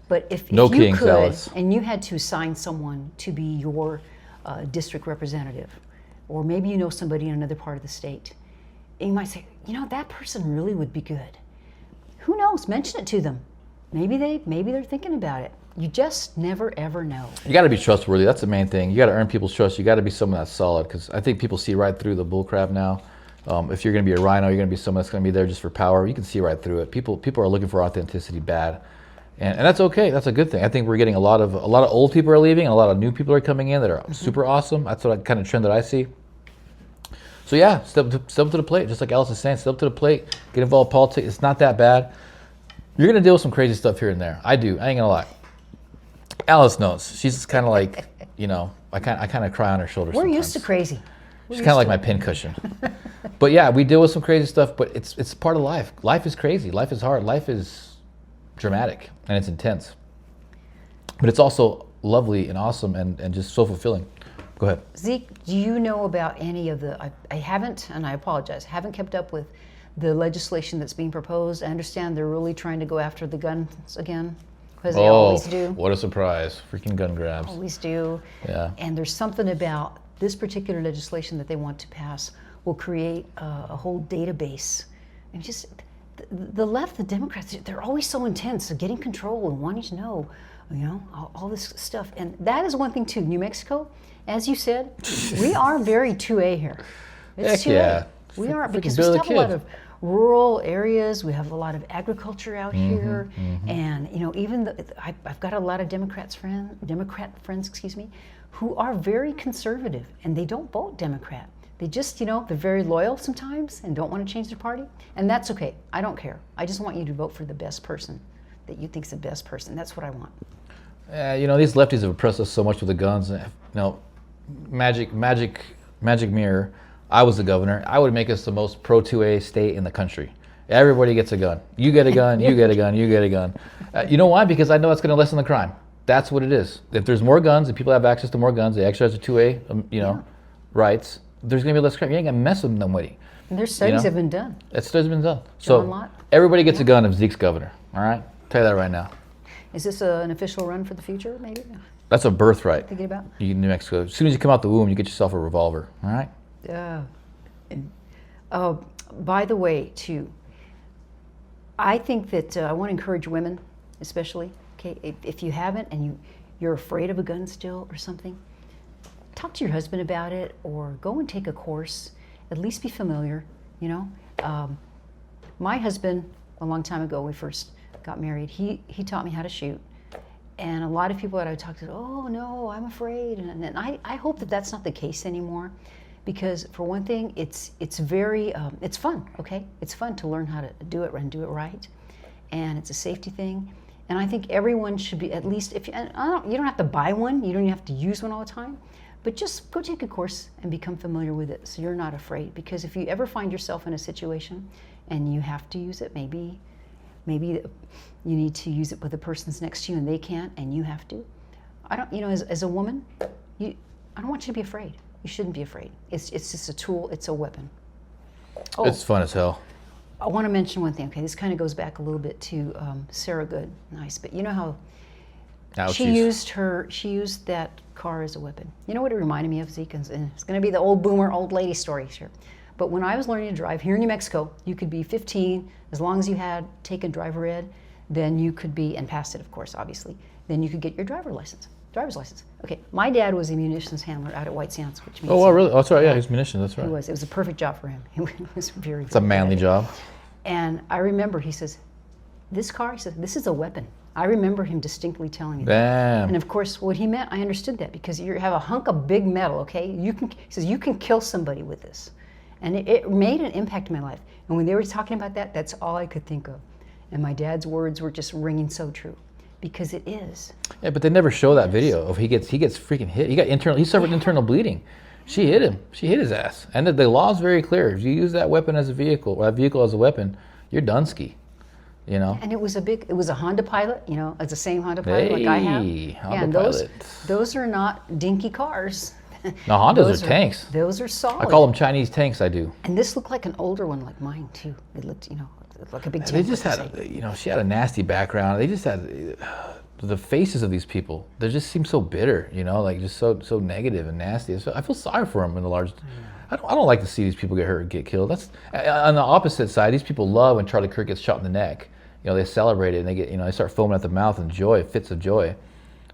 But if no you kings, could, Alice. and you had to assign someone to be your district representative, or maybe you know somebody in another part of the state, and you might say, that person really would be good. Who knows? Mention it to them. Maybe they're thinking about it. You just never ever know. You got to be trustworthy. That's the main thing. You got to earn people's trust. You got to be someone that's solid, because I think people see right through the bullcrap now. If you're going to be a rhino, you're going to be someone that's going to be there just for power. You can see right through it. People are looking for authenticity bad, and that's okay. That's a good thing. I think we're getting a lot of old people are leaving, and a lot of new people are coming in that are super awesome. That's what kind of trend that I see. So yeah, step up to the plate. Just like Alice is saying, step up to the plate. Get involved in politics. It's not that bad. You're going to deal with some crazy stuff here and there. I do. I ain't going to lie. Alice knows. She's kind of like, I kind of cry on her shoulder. We're sometimes. used to crazy. She's kind of like my pincushion. But yeah, we deal with some crazy stuff, but it's part of life. Life is crazy. Life is hard. Life is dramatic, and it's intense. But it's also lovely and awesome and just so fulfilling. Go ahead. Zeke, do you know about any of the, I haven't, and I apologize, haven't kept up with the legislation that's being proposed. I understand they're really trying to go after the guns again, because they always do. What a surprise. Freaking gun grabs. Always do. Yeah. And there's something about this particular legislation that they want to pass will create a whole database. And just the left, the Democrats, they're always so intense of getting control and wanting to know, all this stuff. And that is one thing too. New Mexico, as you said, we are very 2A here. It's Heck 2A. yeah. We are, because we Bill still the have a lot Kid. of rural areas. We have a lot of agriculture out here, and even I've got a lot of Democrat friends, who are very conservative, and they don't vote Democrat. They just, they're very loyal sometimes and don't want to change their party, and that's okay. I don't care. I just want you to vote for the best person that you think's the best person. That's what I want. These lefties have oppressed us so much with the guns. Magic mirror. I was the governor. I would make us the most pro 2A state in the country. Everybody gets a gun. You get a gun, you get a gun, you get a gun. You know why? Because I know it's going to lessen the crime. That's what it is. If there's more guns, if people have access to more guns, they exercise their 2A, rights, there's going to be less crime. You ain't going to mess with nobody. And their studies have been done. That studies have been done. John Lott. Everybody gets a gun if Zeke's governor. All right? Tell you that right now. Is this an official run for the future, maybe? That's a birthright. Thinking about? You in New Mexico. As soon as you come out the womb, you get yourself a revolver. All right? By the way, too, I think that I want to encourage women, especially. Okay, if you haven't and you're afraid of a gun still or something, talk to your husband about it, or go and take a course. At least be familiar. My husband, a long time ago, we first got married. He taught me how to shoot. And a lot of people that I talk to, oh no, I'm afraid. And I hope that that's not the case anymore, because for one thing, it's very, it's fun, okay? It's fun to learn how to do it and do it right. And it's a safety thing. And I think everyone should be, at least, you don't have to buy one, you don't even have to use one all the time, but just go take a course and become familiar with it so you're not afraid. Because if you ever find yourself in a situation and you have to use it, maybe you need to use it with the person's next to you and they can't and you have to. As a woman, I don't want you to be afraid. You shouldn't be afraid. It's just a tool, it's a weapon. Oh, It's fun as hell. I want to mention one thing. Okay, this kind of goes back a little bit to Sarah Good. Nice, but you know how she used that car as a weapon. You know what it reminded me of, Zeke? And it's going to be the old boomer, old lady story here. But when I was learning to drive here in New Mexico, you could be 15, as long as you had taken driver ed, then you could be, and passed it, of course, obviously, then you could get your driver's license. Okay, my dad was a munitions handler out at White Sands, which means... Oh, well, really? Oh, that's right. Yeah, he's munitions. That's right. He was. It was a perfect job for him. It was very... It's a manly job. And I remember, he says, this car, he says, this is a weapon. I remember him distinctly telling me that. Damn. And of course, what he meant, I understood that, because you have a hunk of big metal, okay? He says, you can kill somebody with this. And it made an impact in my life. And when they were talking about that, that's all I could think of. And my dad's words were just ringing so true, because it is. Yeah, but they never show that video of he gets freaking hit. He suffered internal bleeding. She hit him. She hit his ass. And the law is very clear. If you use that weapon as a vehicle, or that vehicle as a weapon, you're done ski. You know. And it was a Honda Pilot, you know, it's the same Honda Pilot like I have. Honda and Pilot. those are not dinky cars. No, Hondas are tanks. Those are solid. I call them Chinese tanks. I do. And this looked like an older one, like mine too. It looked, you know, it looked like a big tank. They just had, you know, she had a nasty background. They just had the faces of these people. They just seem so bitter, you know, like just so negative and nasty. So I feel sorry for them in the large. I don't like to see these people get hurt and get killed. That's on the opposite side. These people love when Charlie Kirk gets shot in the neck. You know, they celebrate it and they get, you know, they start foaming at the mouth in joy, fits of joy.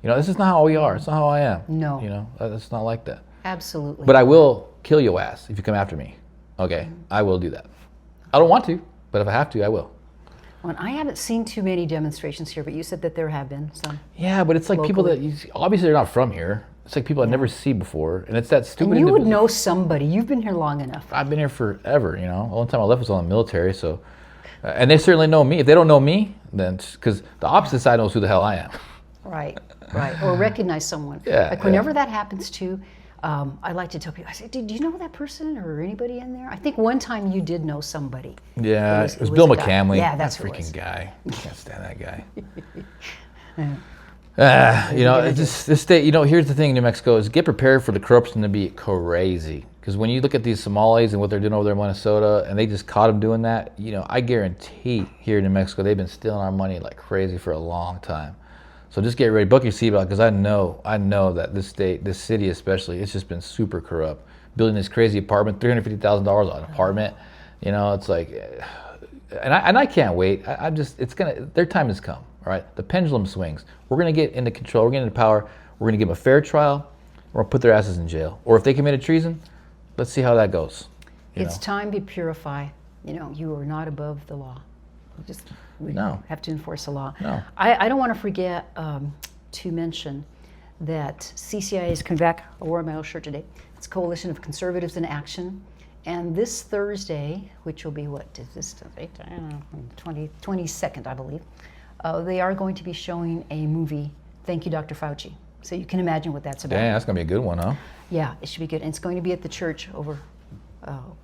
You know, this is not how we are. It's not how I am. No. You know, it's not like that. Absolutely. But I will kill your ass if you come after me. Okay, I will do that. I don't want to, but if I have to, I will. Well, I haven't seen too many demonstrations here, but you said that there have been some. Yeah, but it's like people that obviously they're not from here. It's like people I never see before, and it's that stupid. And you would know somebody. You've been here long enough. I've been here forever. You know, the only time I left was on the military. So, and they certainly know me. If they don't know me, then because the opposite side knows who the hell I am. Right, right. Or recognize someone. Yeah. Like whenever that happens too. I like to tell people, I say, do you know that person or anybody in there? I think one time you did know somebody. Yeah, it was Bill McCamley. Yeah, that's that freaking guy. I can't stand that guy. You know, this state, you know, here's the thing in New Mexico is get prepared for the corruption to be crazy. Because when you look at these Somalis and what they're doing over there in Minnesota, and they just caught them doing that, you know, I guarantee here in New Mexico, they've been stealing our money like crazy for a long time. So just get ready, book your seatbelt, because I know that this state, this city especially, it's just been super corrupt. Building this crazy apartment, $350,000 on an apartment, you know, it's like, and I can't wait. Their time has come, all right? The pendulum swings. We're gonna get into control, we're gonna get into power, we're gonna give them a fair trial, we're gonna put their asses in jail. Or if they committed treason, let's see how that goes. It's time to purify. You know, you are not above the law. We have to enforce the law. No. I don't want to forget to mention that CCI is coming back. I wore my old shirt today. It's Coalition of Conservatives in Action. And this Thursday, which will be what is this date? I don't know, 22nd, I believe. They are going to be showing a movie, Thank You, Dr. Fauci. So you can imagine what that's about. Dang, that's going to be a good one, huh? Yeah, it should be good. And it's going to be at the church over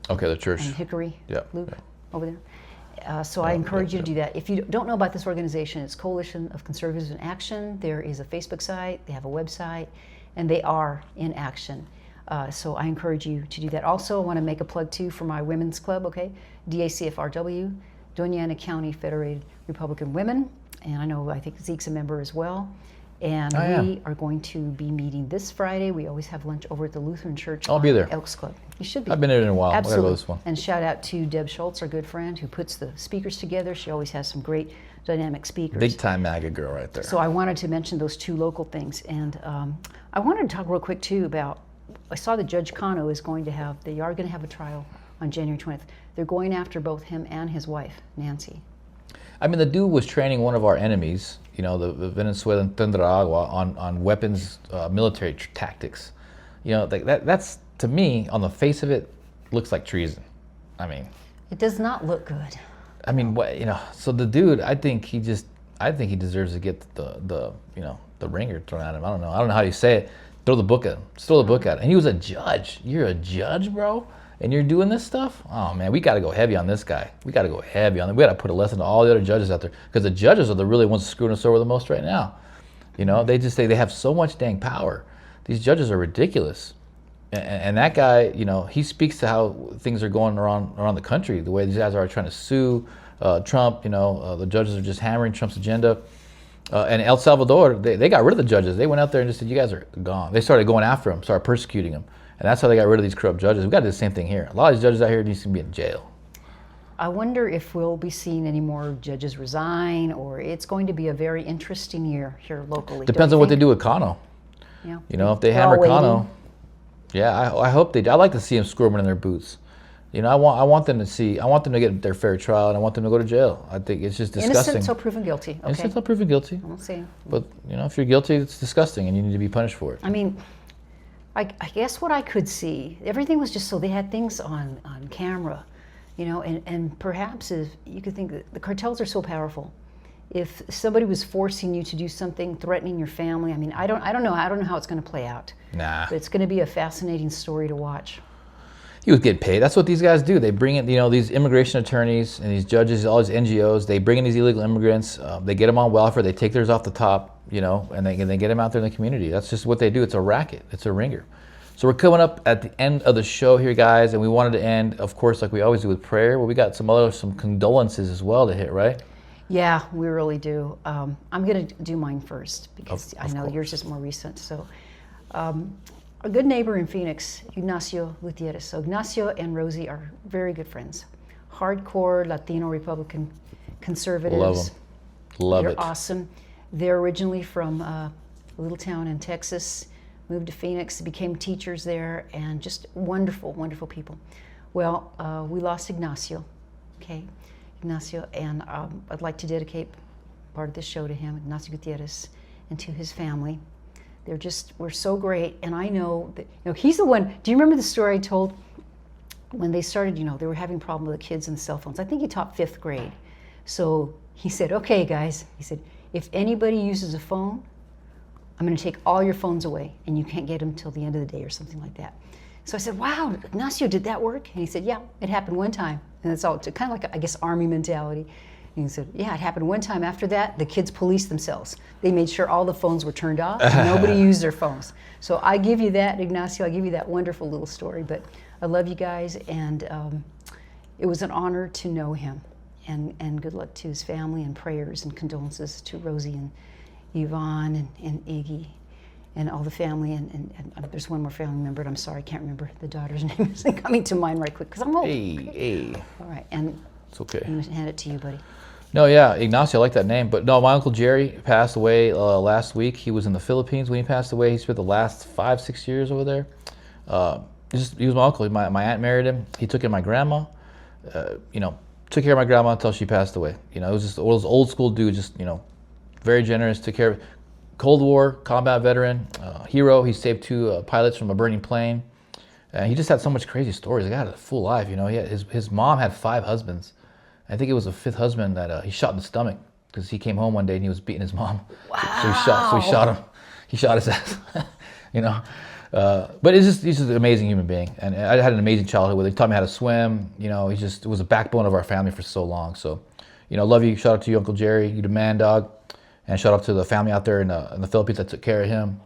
okay, the church. in Hickory Loop over there. So Yeah, I encourage you to yeah. do that. If you don't know about this organization, it's Coalition of Conservatives in Action. There is a Facebook site, they have a website, and they are in action. So I encourage you to do that. Also, I want to make a plug too for my women's club, okay? DACFRW, Doña Ana County Federated Republican Women. And I think Zeke's a member as well. And we are going to be meeting this Friday. We always have lunch over at the Lutheran Church. I'll be there. Elks Club. You should be. I've been there in a while. Absolutely. I gotta go this one. And shout out to Deb Schultz, our good friend, who puts the speakers together. She always has some great dynamic speakers. Big time MAGA girl right there. So I wanted to mention those two local things. And I wanted to talk real quick too about, I saw that Judge Cano they are going to have a trial on January 20th. They're going after both him and his wife, Nancy. I mean, the dude was training one of our enemies, you know, the Venezuelan Tundra-Agua, on weapons, military tactics. You know, that's, to me, on the face of it, looks like treason. I mean, it does not look good. I mean, what, you know, so the dude, I think he deserves to get the ringer thrown at him. I don't know how you say it. Throw the book at him. Just throw the book at him. And he was a judge. You're a judge, bro? And you're doing this stuff? Oh man, we got to go heavy on this guy. We got to go heavy on him. We got to put a lesson to all the other judges out there, because the judges are the really ones screwing us over the most right now. You know, they have so much dang power. These judges are ridiculous. And that guy, you know, he speaks to how things are going around the country. The way these guys are trying to sue Trump. You know, the judges are just hammering Trump's agenda. And El Salvador, they got rid of the judges. They went out there and just said, you guys are gone. They started going after them, started persecuting them. And that's how they got rid of these corrupt judges. We've got to do the same thing here. A lot of these judges out here need to be in jail. I wonder if we'll be seeing any more judges resign, or it's going to be a very interesting year here locally. Depends on what they do with Cano. Yeah. You know, if they They're hammer all Cano, waiting. yeah, I hope they do. I like to see them squirming in their boots. You know, I want them to get their fair trial, and I want them to go to jail. I think it's just disgusting. Innocent until proven guilty. Okay. Innocent until proven guilty. We'll see. But, you know, if you're guilty, it's disgusting, and you need to be punished for it. I mean, I guess what I could see, everything was just so they had things on camera, you know, and perhaps if you could think that the cartels are so powerful. If somebody was forcing you to do something, threatening your family, I mean, I don't know how it's going to play out. Nah. But it's going to be a fascinating story to watch. He was getting paid. That's what these guys do. They bring in, these immigration attorneys and these judges, all these NGOs. They bring in these illegal immigrants. They get them on welfare. They take theirs off the top, and they get them out there in the community. That's just what they do. It's a racket. It's a ringer. So we're coming up at the end of the show here, guys, and we wanted to end, of course, like we always do with prayer. But we got some condolences as well to hit, right? Yeah, we really do. I'm going to do mine first because I know course. yours is more recent. So, a good neighbor in Phoenix, Ignacio Gutierrez. So Ignacio and Rosie are very good friends. Hardcore Latino Republican conservatives. Love them. Love They're it. awesome. They're originally from a little town in Texas, moved to Phoenix, became teachers there, and just wonderful, wonderful people. Well, we lost Ignacio, and I'd like to dedicate part of this show to him, Ignacio Gutierrez, and to his family. We're so great, and I know that, he's the one. Do you remember the story I told when they started, they were having a problem with the kids and the cell phones? I think he taught 5th grade. So he said, okay, guys, he said, if anybody uses a phone, I'm going to take all your phones away, and you can't get them till the end of the day or something like that. So I said, wow, Ignacio, did that work? And he said, yeah, it happened one time. And it's all kind of like, I guess, Army mentality. And he said, yeah, it happened one time. After that, the kids policed themselves. They made sure all the phones were turned off. And nobody used their phones. So I give you that, Ignacio. I give you that wonderful little story. But I love you guys, and it was an honor to know him. And good luck to his family, and prayers and condolences to Rosie and Yvonne and Iggy and all the family. And there's one more family member, and I'm sorry, I can't remember the daughter's name. It's coming to mind right quick because I'm old. Hey. All right, and It's okay. I'm going to hand it to you, buddy. No, yeah, Ignacio, I like that name. But no, my Uncle Jerry passed away last week. He was in the Philippines when he passed away. He spent the last 5-6 years over there. He was my uncle. My aunt married him. He took in my grandma. Took care of my grandma until she passed away. It was just those old school dude, just, very generous, took care of Cold War, combat veteran, hero. He saved 2 pilots from a burning plane. And he just had so much crazy stories. The guy had a full life, He had, his mom had 5 husbands. I think it was the 5th husband that he shot in the stomach because he came home one day and he was beating his mom. Wow. So he shot him. He shot his ass. But he's just an amazing human being, and I had an amazing childhood with him. He taught me how to swim. He was a backbone of our family for so long. So, love you. Shout out to you, Uncle Jerry. You the man, dog. And shout out to the family out there in the Philippines that took care of him.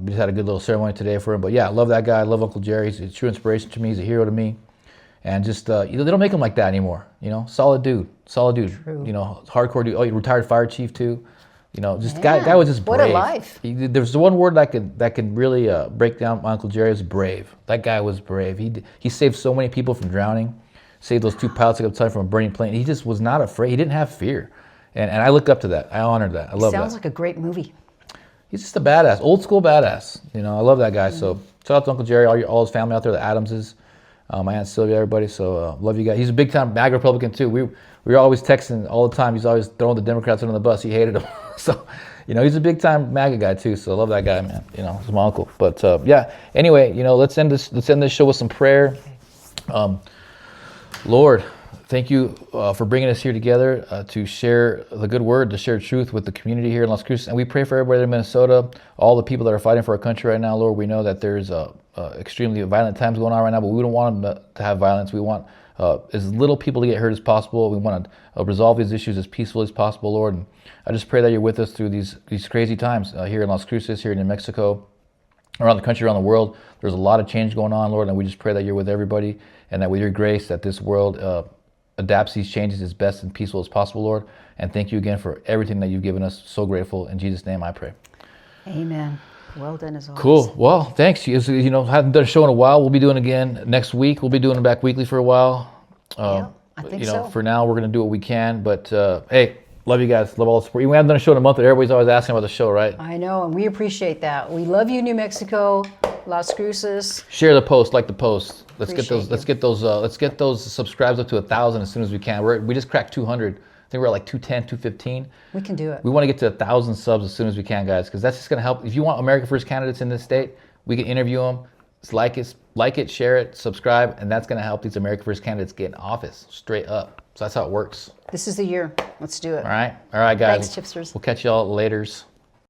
We just had a good little ceremony today for him. But yeah, I love that guy. I love Uncle Jerry. He's a true inspiration to me. He's a hero to me. And just they don't make him like that anymore. Solid dude. True. Hardcore dude. Oh, he retired fire chief too. Guy was just brave. What a life. There's one word that can really break down my Uncle Jerry is brave. That guy was brave. He saved so many people from drowning, saved those 2 pilots that got from a burning plane. He just was not afraid. He didn't have fear. And I look up to that. I honor that. I love that. Sounds like a great movie. He's just a badass, old school badass. I love that guy. So shout out to Uncle Jerry, all his family out there, the Adamses, my Aunt Sylvia, everybody. So love you guys. He's a big time MAGA Republican too. We were always texting all the time. He's always throwing the Democrats under the bus. He hated them. So, he's a big time MAGA guy too. So I love that guy, man. He's my uncle. But yeah. Anyway, let's end this show with some prayer. Lord, thank you for bringing us here together to share the good word, to share truth with the community here in Las Cruces. And we pray for everybody in Minnesota, all the people that are fighting for our country right now, Lord. We know that there's extremely violent times going on right now, but we don't want them to have violence. We want as little people to get hurt as possible. We want to resolve these issues as peacefully as possible, Lord. And I just pray that you're with us through these crazy times here in Las Cruces, here in New Mexico, around the country, around the world. There's a lot of change going on, Lord, and we just pray that you're with everybody and that with your grace that this world adapts these changes as best and peaceful as possible, Lord. And thank you again for everything that you've given us. So grateful. In Jesus' name I pray. Amen. Well done as always. Cool. Well, thanks. Haven't done a show in a while. We'll be doing it again next week. We'll be doing it back weekly for a while. Yeah, I think so. For now, we're going to do what we can. But hey, love you guys. Love all the support. We haven't done a show in a month, but everybody's always asking about the show, right? I know, and we appreciate that. We love you, New Mexico, Las Cruces. Share the post, like the post. Let's Appreciate get those subscribes up to 1,000 as soon as we can. We just cracked 200. I think we're at like 210, 215. We can do it. We want to get to 1,000 subs as soon as we can, guys, because that's just going to help. If you want America First candidates in this state, we can interview them. Just like it, share it, subscribe, and that's going to help these America First candidates get in office straight up. So that's how it works. This is the year. Let's do it. All right, guys. Thanks, Chipsters. We'll catch y'all laters.